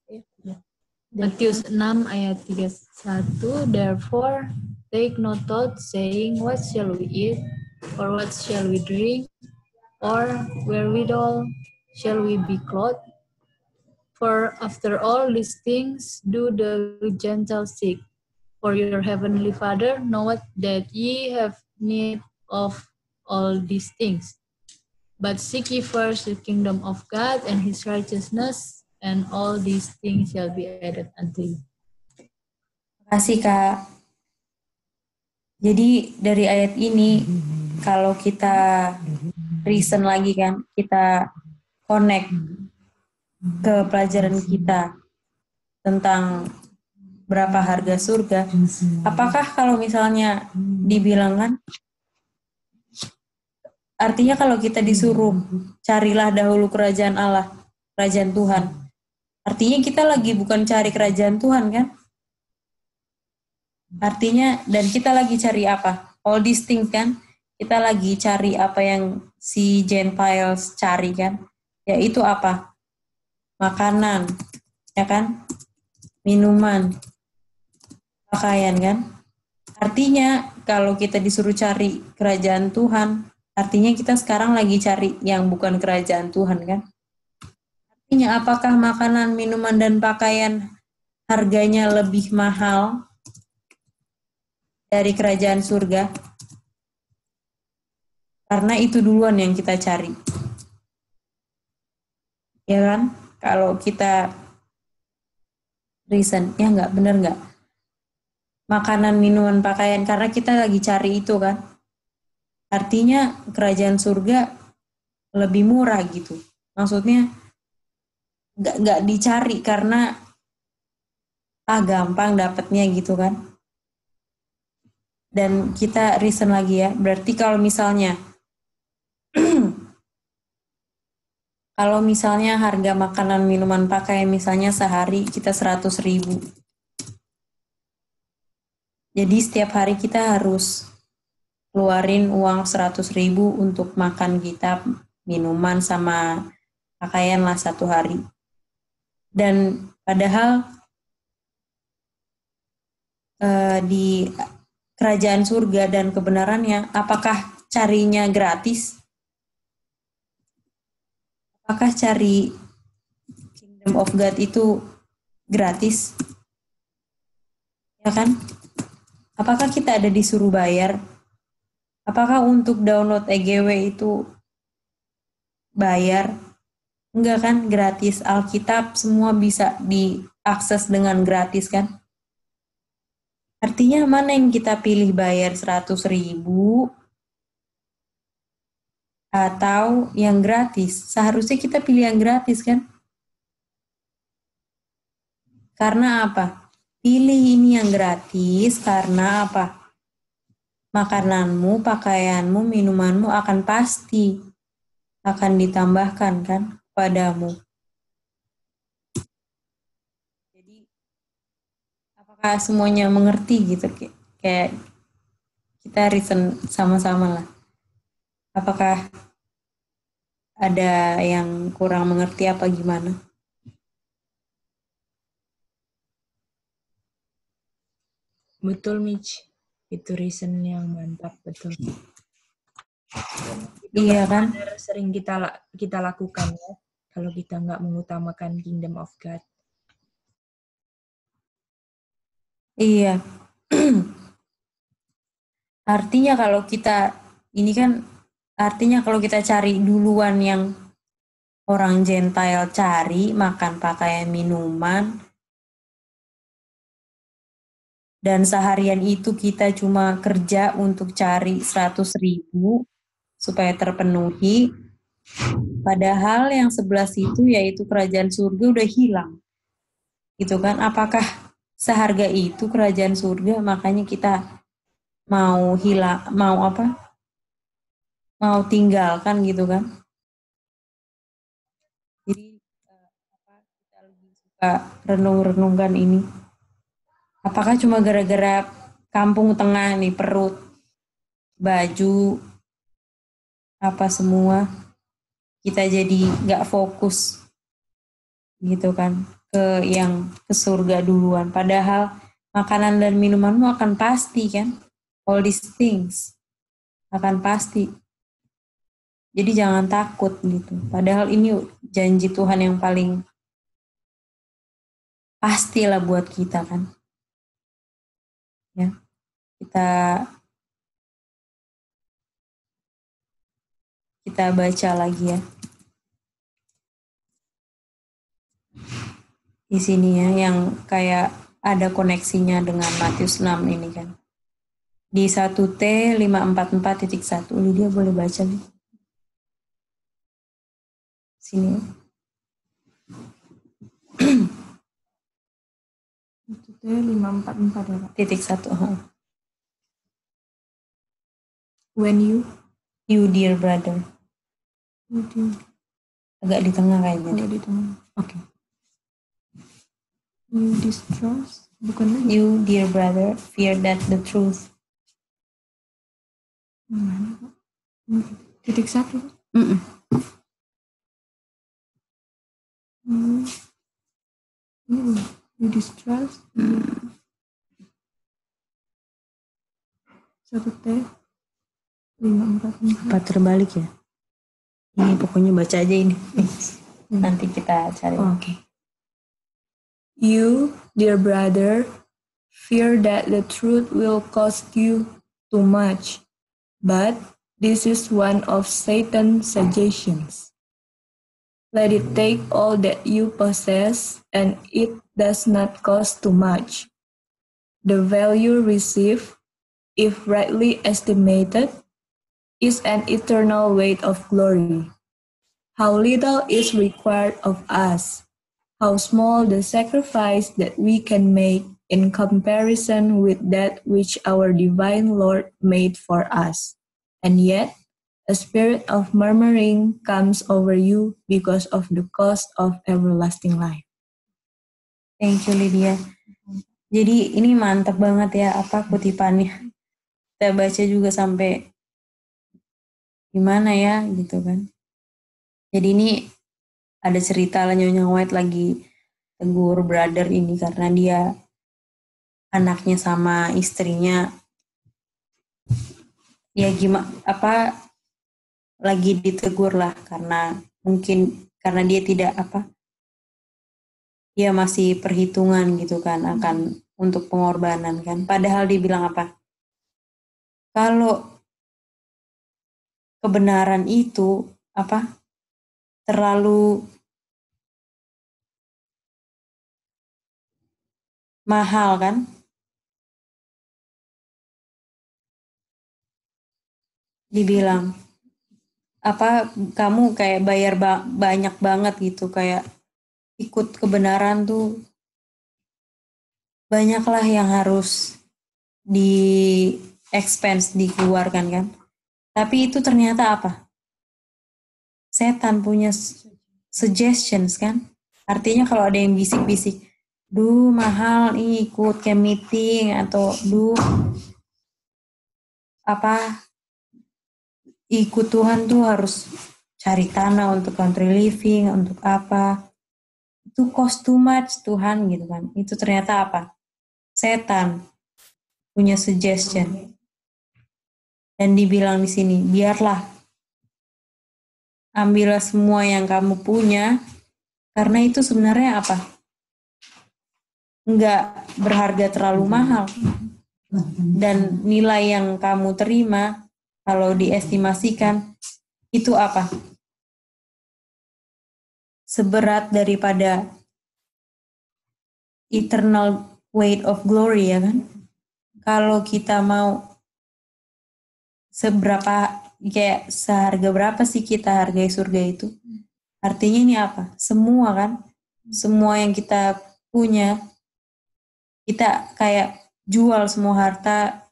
[SPEAKER 13] Matius 6 ayat 31, therefore take no thought saying, what shall we eat, or what shall we drink, or wherewithal shall we be clothed? For after all these things do the Gentiles seek. For your heavenly Father knoweth that ye have need of all these things. But seek ye first the kingdom of God and his righteousness, and all these things shall be added unto you.
[SPEAKER 3] Terima kasih Kak. Jadi dari ayat ini, kalau kita reason lagi kan, kita connect ke pelajaran kita tentang berapa harga surga. Apakah kalau misalnya dibilang kan, artinya kalau kita disuruh carilah dahulu kerajaan Allah, kerajaan Tuhan, artinya kita lagi bukan cari kerajaan Tuhan kan? Artinya, dan kita lagi cari apa? All these things kan? Kita lagi cari apa yang si Gentiles cari kan? Yaitu apa? Makanan, ya kan? Minuman, pakaian kan? Artinya kalau kita disuruh cari kerajaan Tuhan, artinya kita sekarang lagi cari yang bukan kerajaan Tuhan kan? Artinya apakah makanan, minuman, dan pakaian harganya lebih mahal dari kerajaan surga? Karena itu duluan yang kita cari. Ya kan? Kalau kita reason, ya nggak, bener nggak? Makanan, minuman, pakaian, karena kita lagi cari itu kan. Artinya kerajaan surga lebih murah gitu. Maksudnya nggak dicari karena gampang dapatnya gitu kan. Dan kita reason lagi ya, berarti kalau misalnya kalau misalnya harga makanan, minuman, pakaian misalnya sehari kita 100.000. Jadi setiap hari kita harus keluarin uang 100.000 untuk makan kita, minuman sama pakaian lah satu hari. Dan padahal di kerajaan surga dan kebenarannya, apakah carinya gratis? Apakah cari Kingdom of God itu gratis? Ya kan? Apakah kita ada disuruh bayar? Apakah untuk download EGW itu bayar? Enggak kan, gratis. Alkitab semua bisa diakses dengan gratis kan? Artinya mana yang kita pilih, bayar 100.000 atau yang gratis? Seharusnya kita pilih yang gratis kan? Karena apa? Pilih ini yang gratis karena apa? Makananmu, pakaianmu, minumanmu akan pasti akan ditambahkan kan padamu. Apakah semuanya mengerti gitu? Kayak kita reason sama-sama lah. Apakah ada yang kurang mengerti apa gimana?
[SPEAKER 6] Betul, Mitch. Itu reason yang mantap, betul. Itu
[SPEAKER 3] iya kan?
[SPEAKER 6] Sering kita lakukan ya, kalau kita nggak mengutamakan Kingdom of God.
[SPEAKER 3] Iya. Artinya kalau kita, ini kan artinya kalau kita cari duluan yang orang Gentile cari, makan, pakaian, minuman, dan seharian itu kita cuma kerja untuk cari 100.000 supaya terpenuhi, padahal yang sebelah situ yaitu kerajaan surga udah hilang. Gitu kan? Apakah seharga itu kerajaan surga, makanya kita mau tinggalkan gitu kan? Jadi kita lebih suka renung-renungkan ini. Apakah cuma gara-gara kampung tengah nih, perut, baju, apa semua, kita jadi nggak fokus gitu kan ke surga duluan. Padahal makanan dan minumanmu akan pasti kan, all these things akan pasti. Jadi jangan takut gitu. Padahal ini janji Tuhan yang paling pastilah buat kita kan. Ya, kita baca lagi ya. Di sini ya, yang kayak ada koneksinya dengan Matius 6 ini kan. Di 1T 544.1. Lydia boleh baca nih. Sini ya. 1T 544.1.
[SPEAKER 6] When you
[SPEAKER 3] dear brother. Agak di tengah kayaknya.
[SPEAKER 6] Agak di tengah. Oke. You distrust, bukan lagi.
[SPEAKER 3] You, dear brother, fear that the truth.
[SPEAKER 6] Mana, Pak? 1. You distrust. 1T 544.
[SPEAKER 3] Apa terbalik ya? Ini pokoknya baca aja ini. Nanti kita cari.
[SPEAKER 6] Oke. You, dear brother, fear that the truth will cost you too much, but this is one of Satan's suggestions.
[SPEAKER 13] Let it take all that you possess, and it does not cost too much. The value received, if rightly estimated, is an eternal weight of glory. How little is required of us, how small the sacrifice that we can make in comparison with that which our divine Lord made for us. And yet, a spirit of murmuring comes over you because of the cost of everlasting life.
[SPEAKER 3] Thank you, Lydia. Jadi ini mantap banget ya, apa kutipannya. Kita baca juga sampai gimana ya, gitu kan. Jadi ini ada cerita lah Nyonya White lagi tegur brother ini karena dia anaknya sama istrinya ya gimana apa lagi ditegur lah karena mungkin karena dia tidak apa dia masih perhitungan gitu kan akan untuk pengorbanan kan, padahal dia bilang apa, kalau kebenaran itu apa terlalu mahal kan, dibilang apa kamu kayak bayar banyak banget gitu, kayak ikut kebenaran tuh banyaklah yang harus di expense dikeluarkan kan, tapi itu ternyata apa, setan punya suggestions kan, artinya kalau ada yang bisik-bisik, duh mahal nih ikut kayak meeting atau duh apa ikut Tuhan tuh harus cari tanah untuk country living, untuk apa, itu cost too much Tuhan gitu kan, itu ternyata apa, setan punya suggestion. Dan dibilang di sini, biarlah ambillah semua yang kamu punya, karena itu sebenarnya apa, nggak berharga terlalu mahal, dan nilai yang kamu terima kalau diestimasikan itu apa, seberat daripada eternal weight of glory ya kan. Kalau kita mau seberapa kayak seharga berapa sih kita hargai surga itu, artinya ini apa, semua kan, semua yang kita punya kita kayak jual semua harta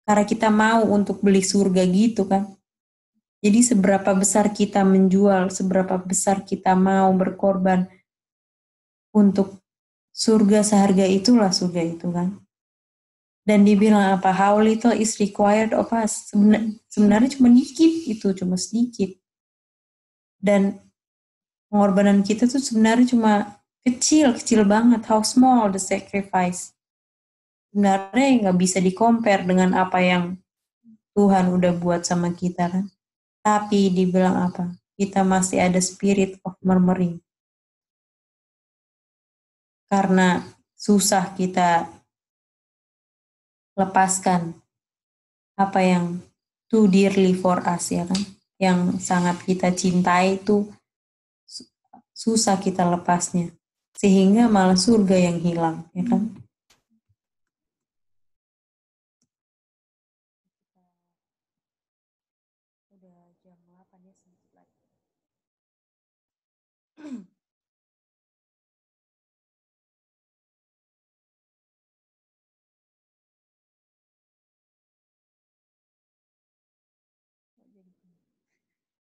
[SPEAKER 3] karena kita mau untuk beli surga gitu kan. Jadi seberapa besar kita menjual, seberapa besar kita mau berkorban untuk surga, seharga itulah surga itu kan. Dan dibilang apa, how little is required of us. Sebenarnya cuma dikit, itu cuma sedikit. Dan pengorbanan kita tuh sebenarnya cuma kecil banget. How small the sacrifice. Sebenarnya nggak bisa di-compare dengan apa yang Tuhan udah buat sama kita kan. Tapi dibilang apa? Kita masih ada spirit of murmuring. Karena susah kita lepaskan apa yang too dearly for us ya kan. Yang sangat kita cintai itu susah kita lepasnya. Sehingga malah surga yang hilang ya kan.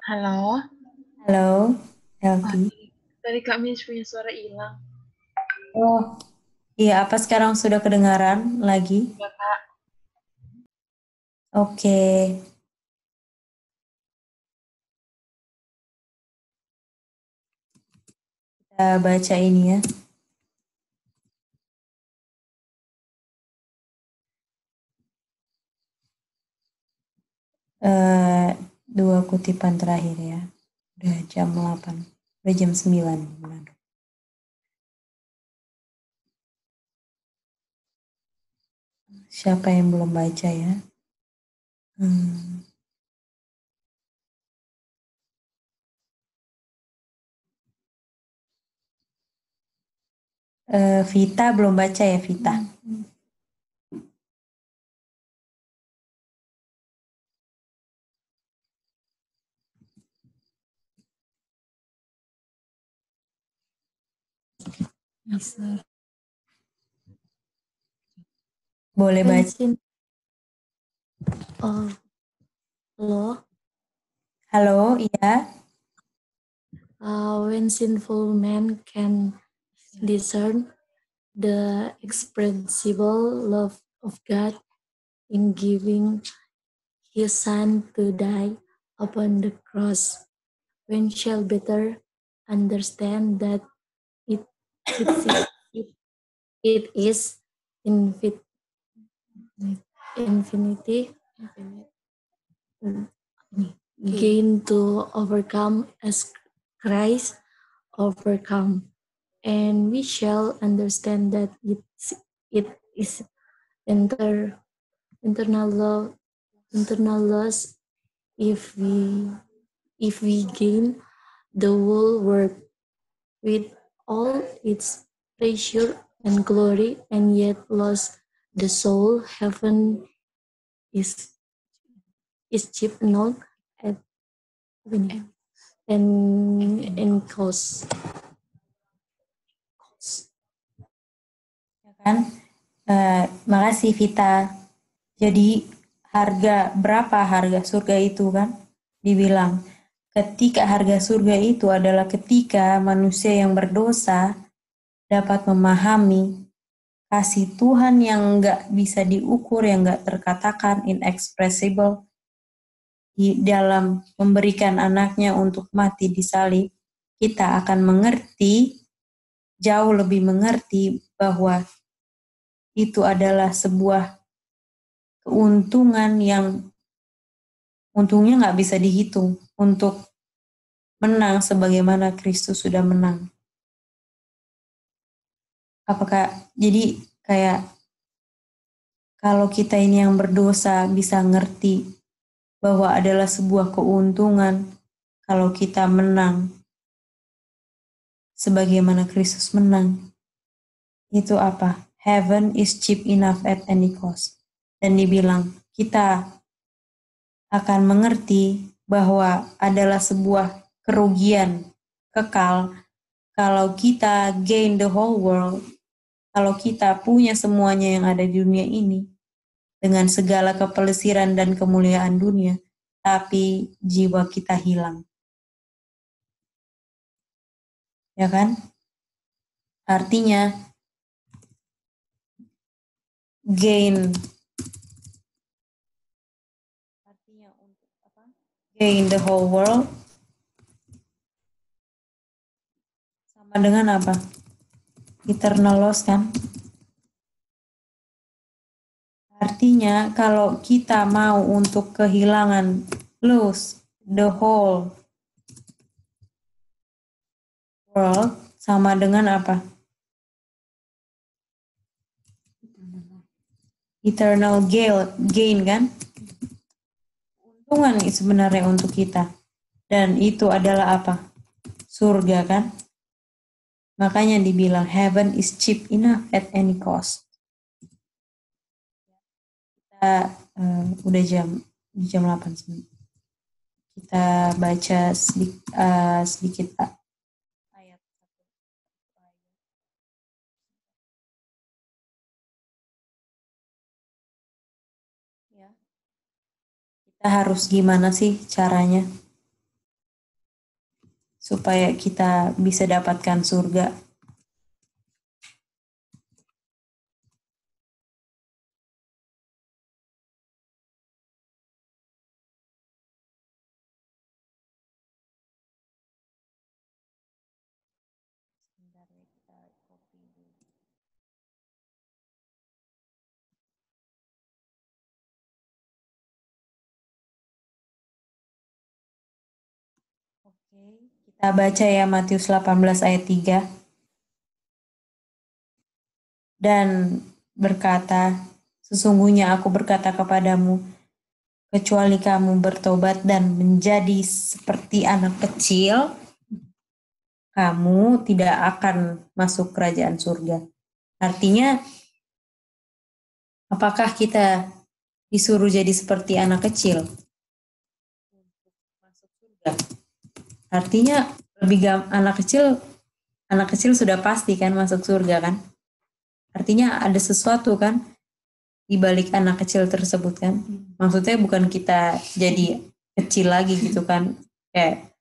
[SPEAKER 1] Halo.
[SPEAKER 3] Halo, Elvi.
[SPEAKER 1] Tadi Kak Miss punya suara hilang.
[SPEAKER 3] Oh, iya, apa sekarang sudah kedengaran lagi?
[SPEAKER 1] Ya, Kak.
[SPEAKER 3] Oke. Kita baca ini ya. Dua kutipan terakhir ya. Udah jam 8. Udah jam 9. Siapa yang belum baca ya? Vita belum baca ya, Vita?
[SPEAKER 13] Bisa.
[SPEAKER 3] Boleh baca.
[SPEAKER 13] Oh, halo.
[SPEAKER 3] Halo, iya.
[SPEAKER 13] When sinful man can discern the expressible love of God in giving his son to die upon the cross, when shall better understand that it is infinity gain to overcome as Christ overcome, and we shall understand that it is internal loss if we gain the whole world with all its pleasure and glory, and yet lost the soul. Heaven is cheap not at and cost.
[SPEAKER 3] Kan? Makasih Vita. Jadi berapa harga surga itu kan? Dibilang ketika harga surga itu adalah ketika manusia yang berdosa dapat memahami kasih Tuhan yang nggak bisa diukur, yang nggak terkatakan, inexpressible, di dalam memberikan anaknya untuk mati di salib. Kita akan mengerti, jauh lebih mengerti bahwa itu adalah sebuah keuntungan yang untungnya nggak bisa dihitung untuk menang sebagaimana Kristus sudah menang. Apakah jadi kayak kalau kita ini yang berdosa bisa ngerti bahwa adalah sebuah keuntungan kalau kita menang sebagaimana Kristus menang. Itu apa? Heaven is cheap enough at any cost. Dan dibilang kita akan mengerti bahwa adalah sebuah kerugian kekal kalau kita gain the whole world, kalau kita punya semuanya yang ada di dunia ini dengan segala kepelesiran dan kemuliaan dunia, tapi jiwa kita hilang. Ya kan? Artinya gain the whole world sama dengan apa? Eternal loss kan? Artinya kalau kita mau untuk kehilangan, lose the whole world sama dengan apa? Eternal gain kan? Keuntungan sebenarnya untuk kita. Dan itu adalah apa? Surga kan? Makanya dibilang heaven is cheap enough at any cost. Kita udah jam 8 sebentar. Kita baca sedikit ayat. Ya. Kita harus gimana sih caranya supaya kita bisa dapatkan surga? Kita baca ya Matius 18 ayat 3. Dan berkata, sesungguhnya aku berkata kepadamu, kecuali kamu bertobat dan menjadi seperti anak kecil, kamu tidak akan masuk kerajaan surga. Artinya, apakah kita disuruh jadi seperti anak kecil? Artinya anak kecil sudah pasti kan masuk surga kan? Artinya ada sesuatu kan di balik anak kecil tersebut kan? Maksudnya bukan kita jadi kecil lagi gitu kan? Kayak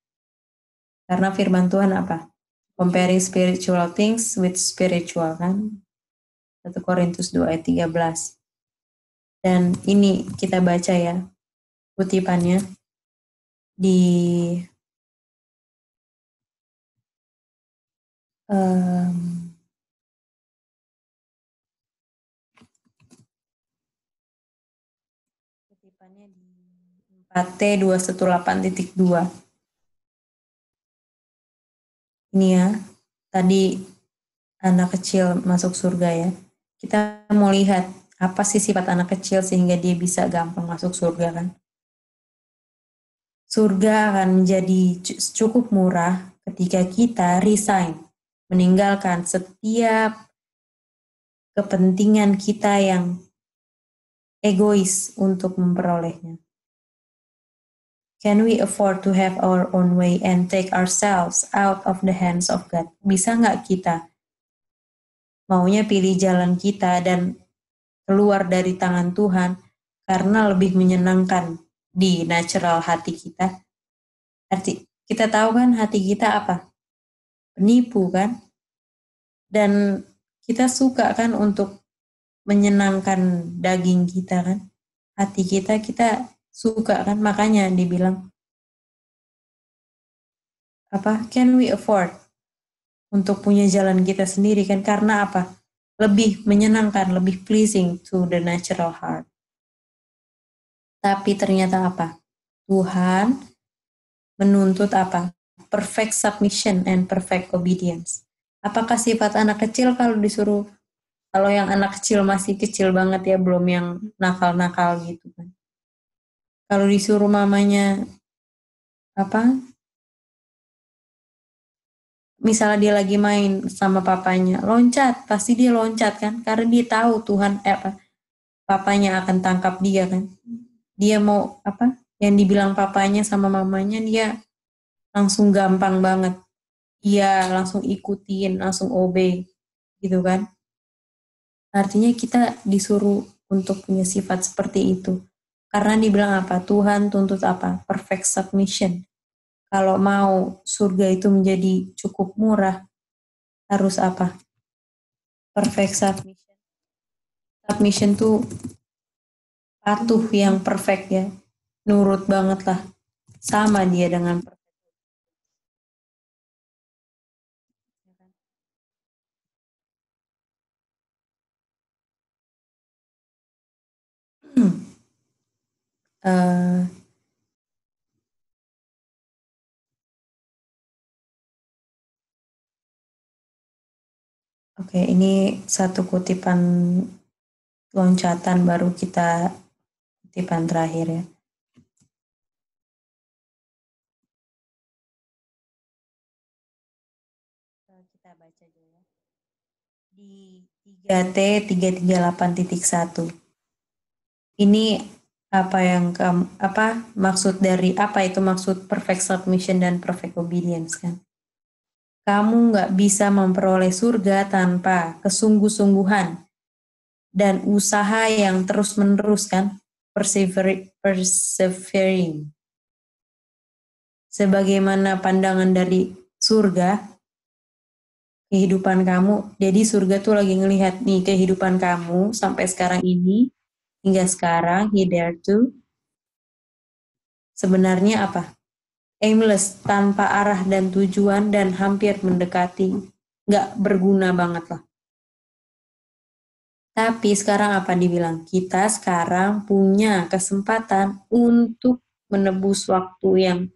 [SPEAKER 3] karena firman Tuhan apa? Comparing spiritual things with spiritual kan? 1 Korintus 2 ayat 13. Dan ini kita baca ya kutipannya di kutipannya di 4T218.2. Ini ya, tadi anak kecil masuk surga ya. Kita mau lihat apa sih sifat anak kecil sehingga dia bisa gampang masuk surga kan. Surga akan menjadi cukup murah ketika kita resign, meninggalkan setiap kepentingan kita yang egois untuk memperolehnya. Can we afford to have our own way and take ourselves out of the hands of God? Bisa nggak kita maunya pilih jalan kita dan keluar dari tangan Tuhan karena lebih menyenangkan di natural hati kita? Kita tahu kan hati kita apa? Penipu kan? Dan kita suka kan untuk menyenangkan daging kita kan? Hati kita suka kan, makanya dibilang apa? Can we afford untuk punya jalan kita sendiri kan? Karena apa? Lebih menyenangkan, lebih pleasing to the natural heart. Tapi ternyata apa? Tuhan menuntut apa? Perfect submission and perfect obedience. Apakah sifat anak kecil kalau yang anak kecil masih kecil banget ya, belum yang nakal-nakal gitu kan. Kalau disuruh mamanya misalnya dia lagi main sama papanya, loncat, pasti dia loncat kan, karena dia tahu Tuhan papanya akan tangkap dia kan. Dia mau yang dibilang papanya sama mamanya, dia langsung gampang banget. Dia langsung ikutin, langsung obey gitu kan. Artinya kita disuruh untuk punya sifat seperti itu. Karena dibilang apa? Tuhan tuntut apa? Perfect submission. Kalau mau surga itu menjadi cukup murah, harus apa? Perfect submission. Submission tuh patuh yang perfect ya. Nurut banget lah. Sama dia dengan perfect. Oke, ini satu kutipan loncatan, baru kita kutipan terakhir ya. Kita baca dulu ya. Di 3T 338.1. Ini maksud dari apa itu maksud perfect submission dan perfect obedience kan? Kamu nggak bisa memperoleh surga tanpa kesungguh-sungguhan dan usaha yang terus-menerus kan, persevering. Sebagaimana pandangan dari surga, kehidupan kamu, jadi surga tuh lagi ngelihat nih kehidupan kamu sampai sekarang ini, hingga sekarang, hitherto, sebenarnya apa? Aimless, tanpa arah dan tujuan dan hampir mendekati, nggak berguna banget lah. Tapi sekarang apa dibilang? Kita sekarang punya kesempatan untuk menebus waktu yang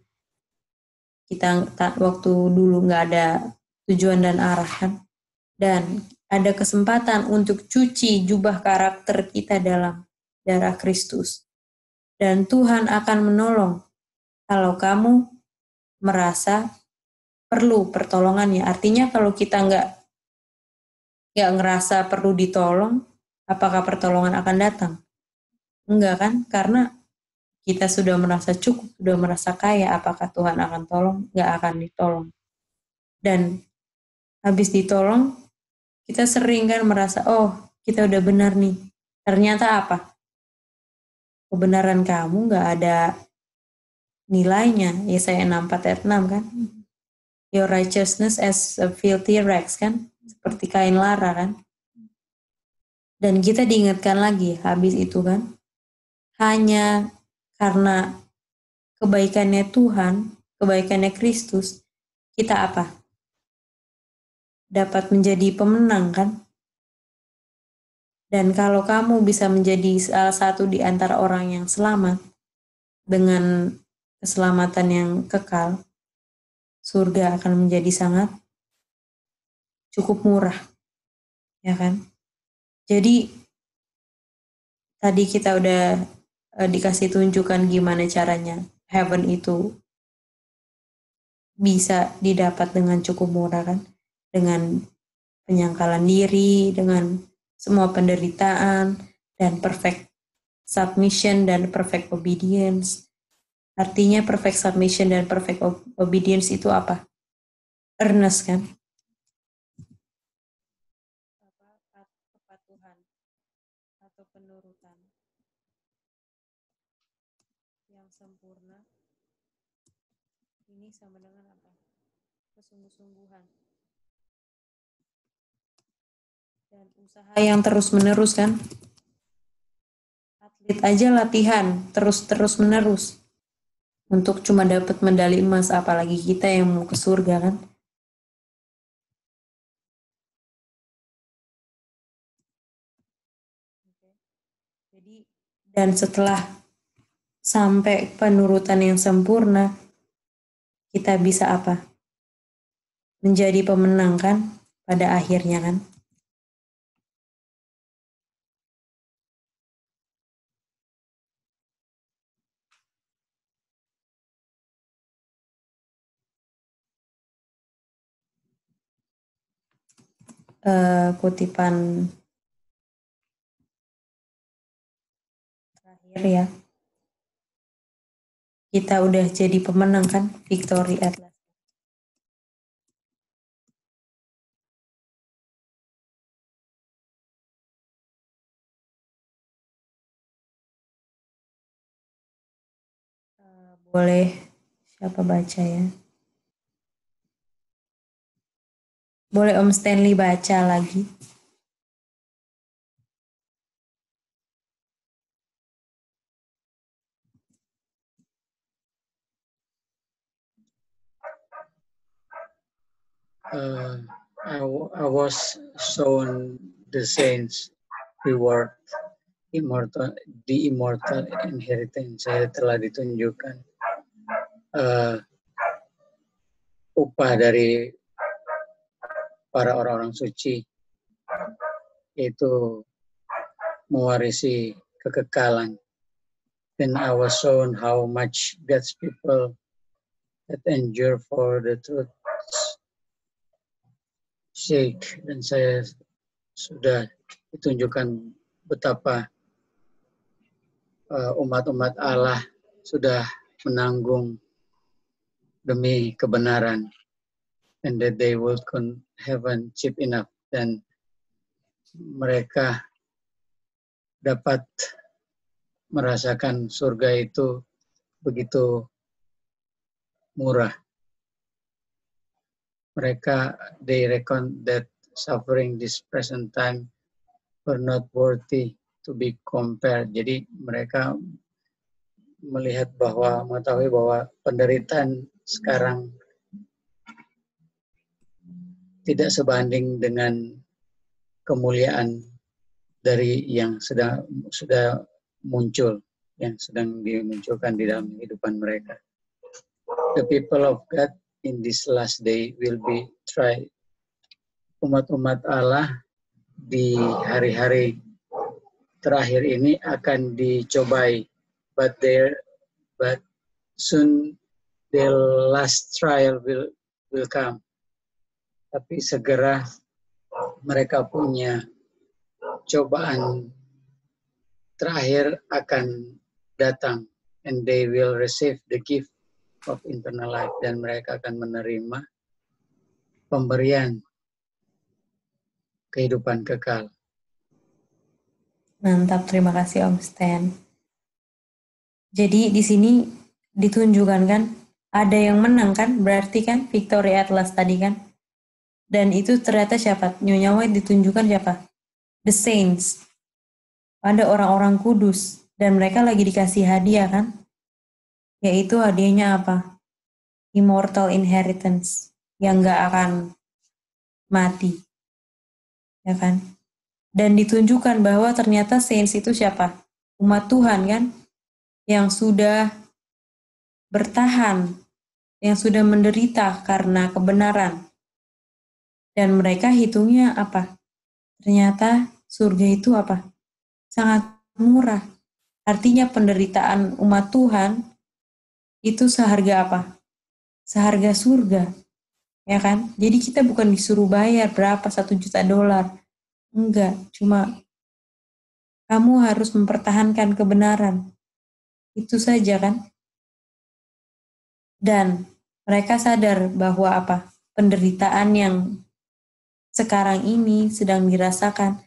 [SPEAKER 3] kita waktu dulu nggak ada tujuan dan arah kan. Dan ada kesempatan untuk cuci jubah karakter kita dalam darah Kristus. Dan Tuhan akan menolong kalau kamu merasa perlu pertolongannya. Artinya kalau kita nggak ngerasa perlu ditolong, apakah pertolongan akan datang? Enggak kan? Karena kita sudah merasa cukup, sudah merasa kaya, apakah Tuhan akan tolong? Nggak akan ditolong. Dan habis ditolong, kita sering kan merasa, oh kita udah benar nih. Ternyata apa? Kebenaran kamu nggak ada nilainya. Yesaya 64 ayat 6 kan? Your righteousness as a filthy rags kan? Seperti kain lara kan? Dan kita diingatkan lagi habis itu kan? Hanya karena kebaikannya Tuhan, kebaikannya Kristus, kita apa? Dapat menjadi pemenang kan? Dan kalau kamu bisa menjadi salah satu di antara orang yang selamat dengan keselamatan yang kekal, surga akan menjadi sangat cukup murah, ya kan? Jadi tadi kita udah dikasih tunjukkan gimana caranya heaven itu bisa didapat dengan cukup murah kan? Dengan penyangkalan diri, dengan semua penderitaan, dan perfect submission dan perfect obedience. Artinya perfect submission dan perfect obedience itu apa? Earnest kan? Kepatuhan atau penurutan yang sempurna. Ini sama dengan apa? Kesungguh-sungguhan. Dan usaha yang terus-menerus kan? Atlet aja latihan terus-menerus untuk cuma dapat medali emas, apalagi kita yang mau ke surga kan? Jadi dan setelah sampai penurutan yang sempurna, kita bisa apa? Menjadi pemenang kan? Pada akhirnya kan? Kutipan terakhir ya. Kita udah jadi pemenang kan? Victory at last. Boleh siapa baca ya? Boleh Om Stanley baca lagi.
[SPEAKER 4] I was shown the saints reward the immortal inheritance. Saya telah ditunjukkan upah dari para orang-orang suci, yaitu mewarisi kekekalan. Then I was shown how much God's people that endure for the truth's sake. Dan saya sudah ditunjukkan betapa umat-umat Allah sudah menanggung demi kebenaran, and that they will heaven cheap enough, dan mereka dapat merasakan surga itu begitu murah. Mereka, they reckon that suffering this present time were not worthy to be compared. Jadi mereka mengetahui bahwa penderitaan sekarang tidak sebanding dengan kemuliaan dari yang sudah muncul, yang sedang dimunculkan di dalam kehidupan mereka. The people of God in this last day will be tried. Umat-umat Allah di hari-hari terakhir ini akan dicobai, but soon their last trial will will come. Tapi segera mereka punya cobaan terakhir akan datang, and they will receive the gift of eternal life, dan mereka akan menerima pemberian kehidupan kekal.
[SPEAKER 3] Mantap, terima kasih Om Stan. Jadi di sini ditunjukkan kan, ada yang menang kan, berarti kan victory at last tadi kan. Dan itu ternyata siapa? Nyonya White ditunjukkan siapa? The Saints. Ada orang-orang kudus. Dan mereka lagi dikasih hadiah kan? Yaitu hadiahnya apa? Immortal inheritance. Yang gak akan mati. Ya kan? Dan ditunjukkan bahwa ternyata Saints itu siapa? Umat Tuhan kan? Yang sudah bertahan. Yang sudah menderita karena kebenaran. Dan mereka hitungnya apa? Ternyata surga itu apa? Sangat murah. Artinya penderitaan umat Tuhan itu seharga apa? Seharga surga. Ya kan? Jadi kita bukan disuruh bayar berapa, $1 juta. Enggak, cuma kamu harus mempertahankan kebenaran. Itu saja kan? Dan mereka sadar bahwa apa? Penderitaan yang sekarang ini sedang dirasakan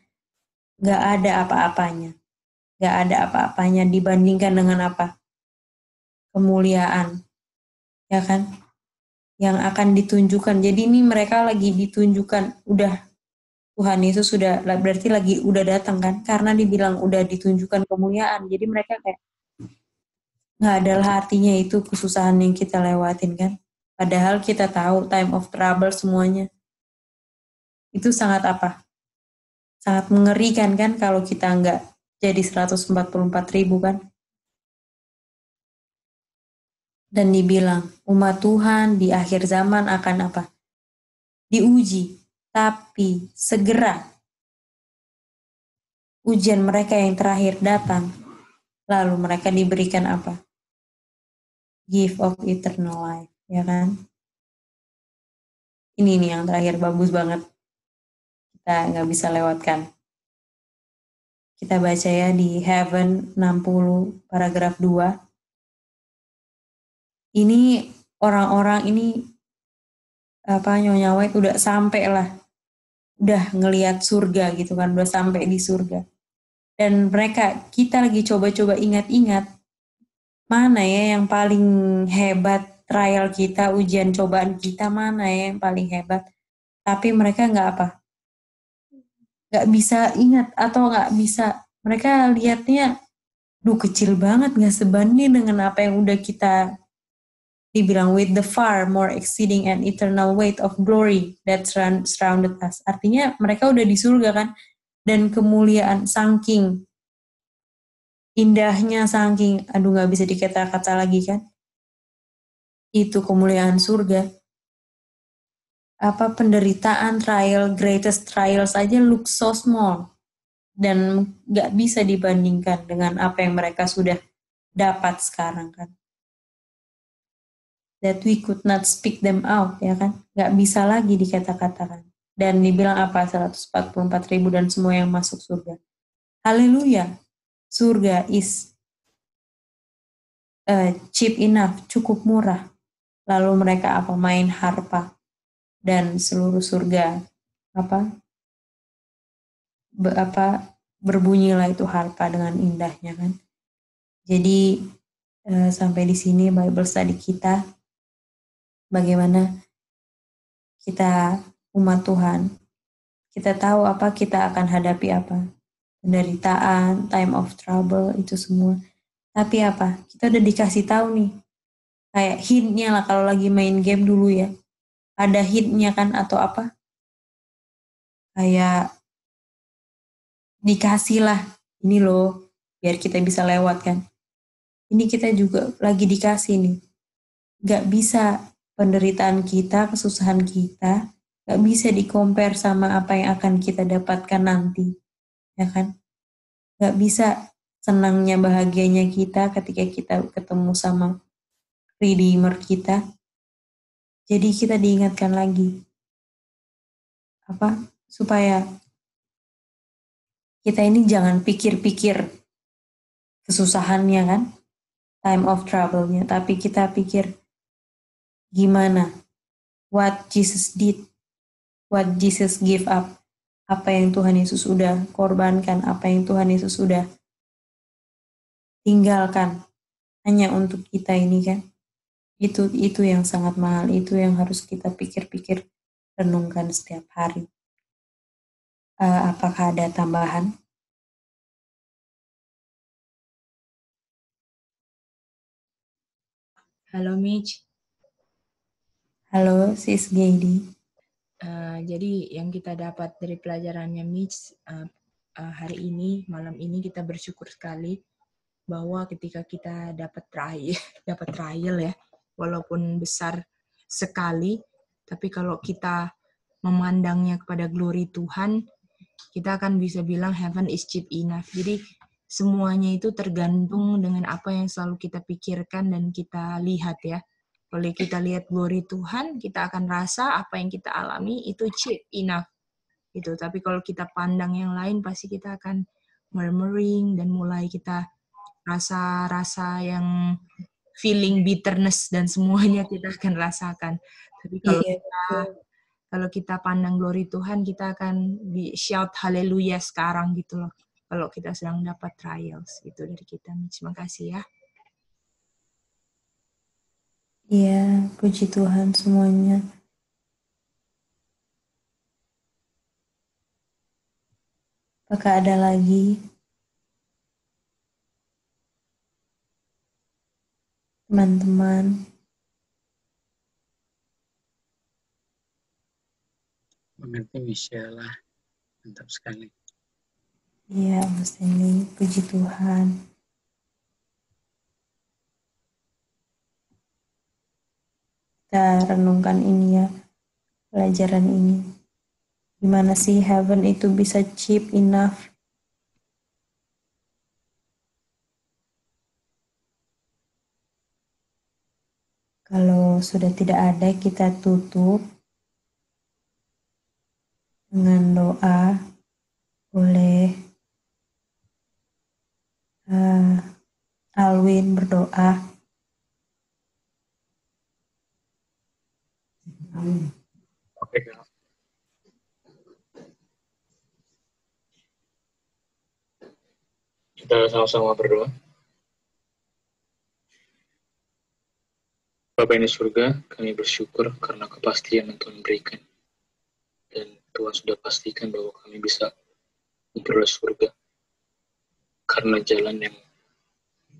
[SPEAKER 3] gak ada apa-apanya. Gak ada apa-apanya dibandingkan dengan apa? Kemuliaan. Ya kan? Yang akan ditunjukkan. Jadi ini mereka lagi ditunjukkan. Udah Tuhan Yesus sudah, berarti lagi udah datang kan? Karena dibilang udah ditunjukkan kemuliaan. Jadi mereka kayak gak adalah artinya itu kesusahan yang kita lewatin kan? Padahal kita tahu time of trouble semuanya. Itu sangat apa? Sangat mengerikan kan kalau kita nggak jadi 144.000 kan. Dan dibilang umat Tuhan di akhir zaman akan apa? Diuji, tapi segera ujian mereka yang terakhir datang, lalu mereka diberikan apa? Gift of eternal life, ya kan? Ini nih yang terakhir bagus banget. Kita nggak bisa lewatkan. Kita baca ya di Heaven 60 paragraf 2. Ini orang-orang ini Nyonya White udah sampai lah. Udah ngelihat surga gitu kan, udah sampai di surga. Dan mereka, kita lagi coba-coba ingat-ingat mana ya yang paling hebat trial kita, ujian cobaan kita mana ya yang paling hebat. Tapi mereka nggak apa? Nggak bisa ingat atau nggak bisa, mereka lihatnya kecil banget, nggak sebanding dengan apa yang udah kita dibilang with the far more exceeding and eternal weight of glory that surrounded us. Artinya mereka udah di surga kan, dan kemuliaan saking indahnya, saking nggak bisa dikata-kata lagi kan, itu kemuliaan surga. Apa penderitaan, trial, greatest trial saja look so small. Dan gak bisa dibandingkan dengan apa yang mereka sudah dapat sekarang kan. That we could not speak them out, ya kan. Gak bisa lagi dikata-katakan. Dan dibilang apa, 144.000 dan semua yang masuk surga. Haleluya. Surga is cheap enough, cukup murah. Lalu mereka apa, main harpa. Dan seluruh surga berbunyilah itu harpa dengan indahnya kan. Jadi sampai di sini Bible study kita, bagaimana kita umat Tuhan, kita tahu apa kita akan hadapi apa, penderitaan, time of trouble itu semua. Tapi apa, kita udah dikasih tahu nih, kayak hintnya lah kalau lagi main game dulu ya. Ada hintnya kan atau apa? Kayak dikasih lah, ini loh, biar kita bisa lewat kan. Ini kita juga lagi dikasih nih. Gak bisa penderitaan kita, kesusahan kita, gak bisa di-compare sama apa yang akan kita dapatkan nanti. Ya kan? Gak bisa senangnya, bahagianya kita ketika kita ketemu sama Redeemer kita. Jadi kita diingatkan lagi supaya kita ini jangan pikir-pikir kesusahannya kan, time of trouble-nya, tapi kita pikir gimana, what Jesus did, what Jesus give up, apa yang Tuhan Yesus sudah korbankan, apa yang Tuhan Yesus sudah tinggalkan hanya untuk kita ini kan. Itu yang sangat mahal, itu yang harus kita pikir-pikir, renungkan setiap hari. Apakah ada tambahan?
[SPEAKER 6] Halo Mitch.
[SPEAKER 3] Halo Sis Gaidi.
[SPEAKER 6] Jadi yang kita dapat dari pelajarannya Mitch hari ini, malam ini kita bersyukur sekali bahwa ketika kita dapat trial ya, walaupun besar sekali, tapi kalau kita memandangnya kepada glory Tuhan, kita akan bisa bilang heaven is cheap enough. Jadi semuanya itu tergantung dengan apa yang selalu kita pikirkan dan kita lihat ya. Kalau kita lihat glory Tuhan, kita akan rasa apa yang kita alami itu cheap enough. Gitu. Tapi kalau kita pandang yang lain, pasti kita akan murmuring dan mulai kita rasa-rasa yang feeling bitterness dan semuanya kita akan rasakan. Tapi kalau kita pandang glory Tuhan, kita akan shout haleluya sekarang gitu loh. Kalau kita sedang dapat trials gitu dari kita. Terima kasih ya.
[SPEAKER 3] Iya, puji Tuhan semuanya. Apakah ada lagi? Teman-teman.
[SPEAKER 4] Mengerti Michelle, mantap sekali.
[SPEAKER 3] Iya, Mas Dendi, puji Tuhan. Kita renungkan ini ya, pelajaran ini. Gimana sih heaven itu bisa cheap enough? Kalau sudah tidak ada, kita tutup dengan doa. Boleh Alwin berdoa.
[SPEAKER 12] Oke. Kita sama-sama berdoa. Bapa yang di surga, kami bersyukur karena kepastian yang Tuhan berikan. Dan Tuhan sudah pastikan bahwa kami bisa memperoleh surga. Karena jalan yang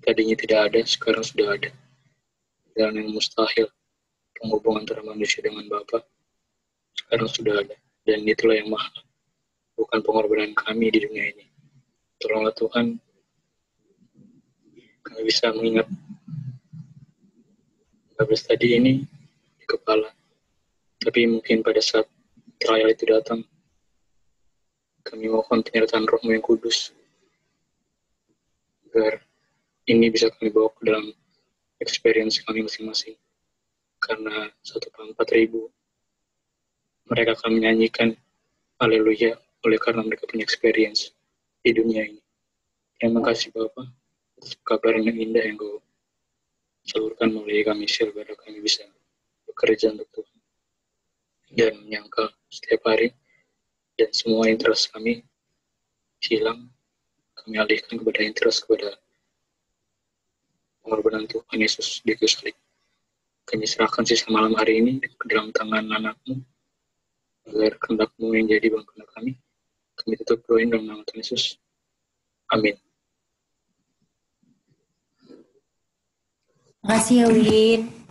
[SPEAKER 12] tadinya tidak ada, sekarang sudah ada. Jalan yang mustahil, penghubungan antara manusia dengan Bapa, sekarang sudah ada. Dan itulah yang mahal, bukan pengorbanan kami di dunia ini. Tolonglah Tuhan, kami bisa mengingat habis tadi ini di kepala. Tapi mungkin pada saat trial itu datang, kami mohon penyertaan Roh-Mu yang kudus, agar ini bisa kami bawa ke dalam experience kami masing-masing. Karena 1/4,000 mereka akan menyanyikan haleluya oleh karena mereka punya experience di dunia ini. Terima kasih Bapa atas kabar yang indah yang Kau salurkan melalui kami agar kami bisa bekerja untuk Tuhan dan menyangkal setiap hari, dan semua interest kami hilang, kami alihkan kepada interest kepada pengorbanan Tuhan Yesus di kayu salib. Kami serahkan sisa malam hari ini ke dalam tangan anak-Mu, agar kehendak-Mu yang jadi bukan kehendak kami. Kami tutup doain dalam nama Tuhan Yesus. Amin.
[SPEAKER 3] Terima kasih ya Win.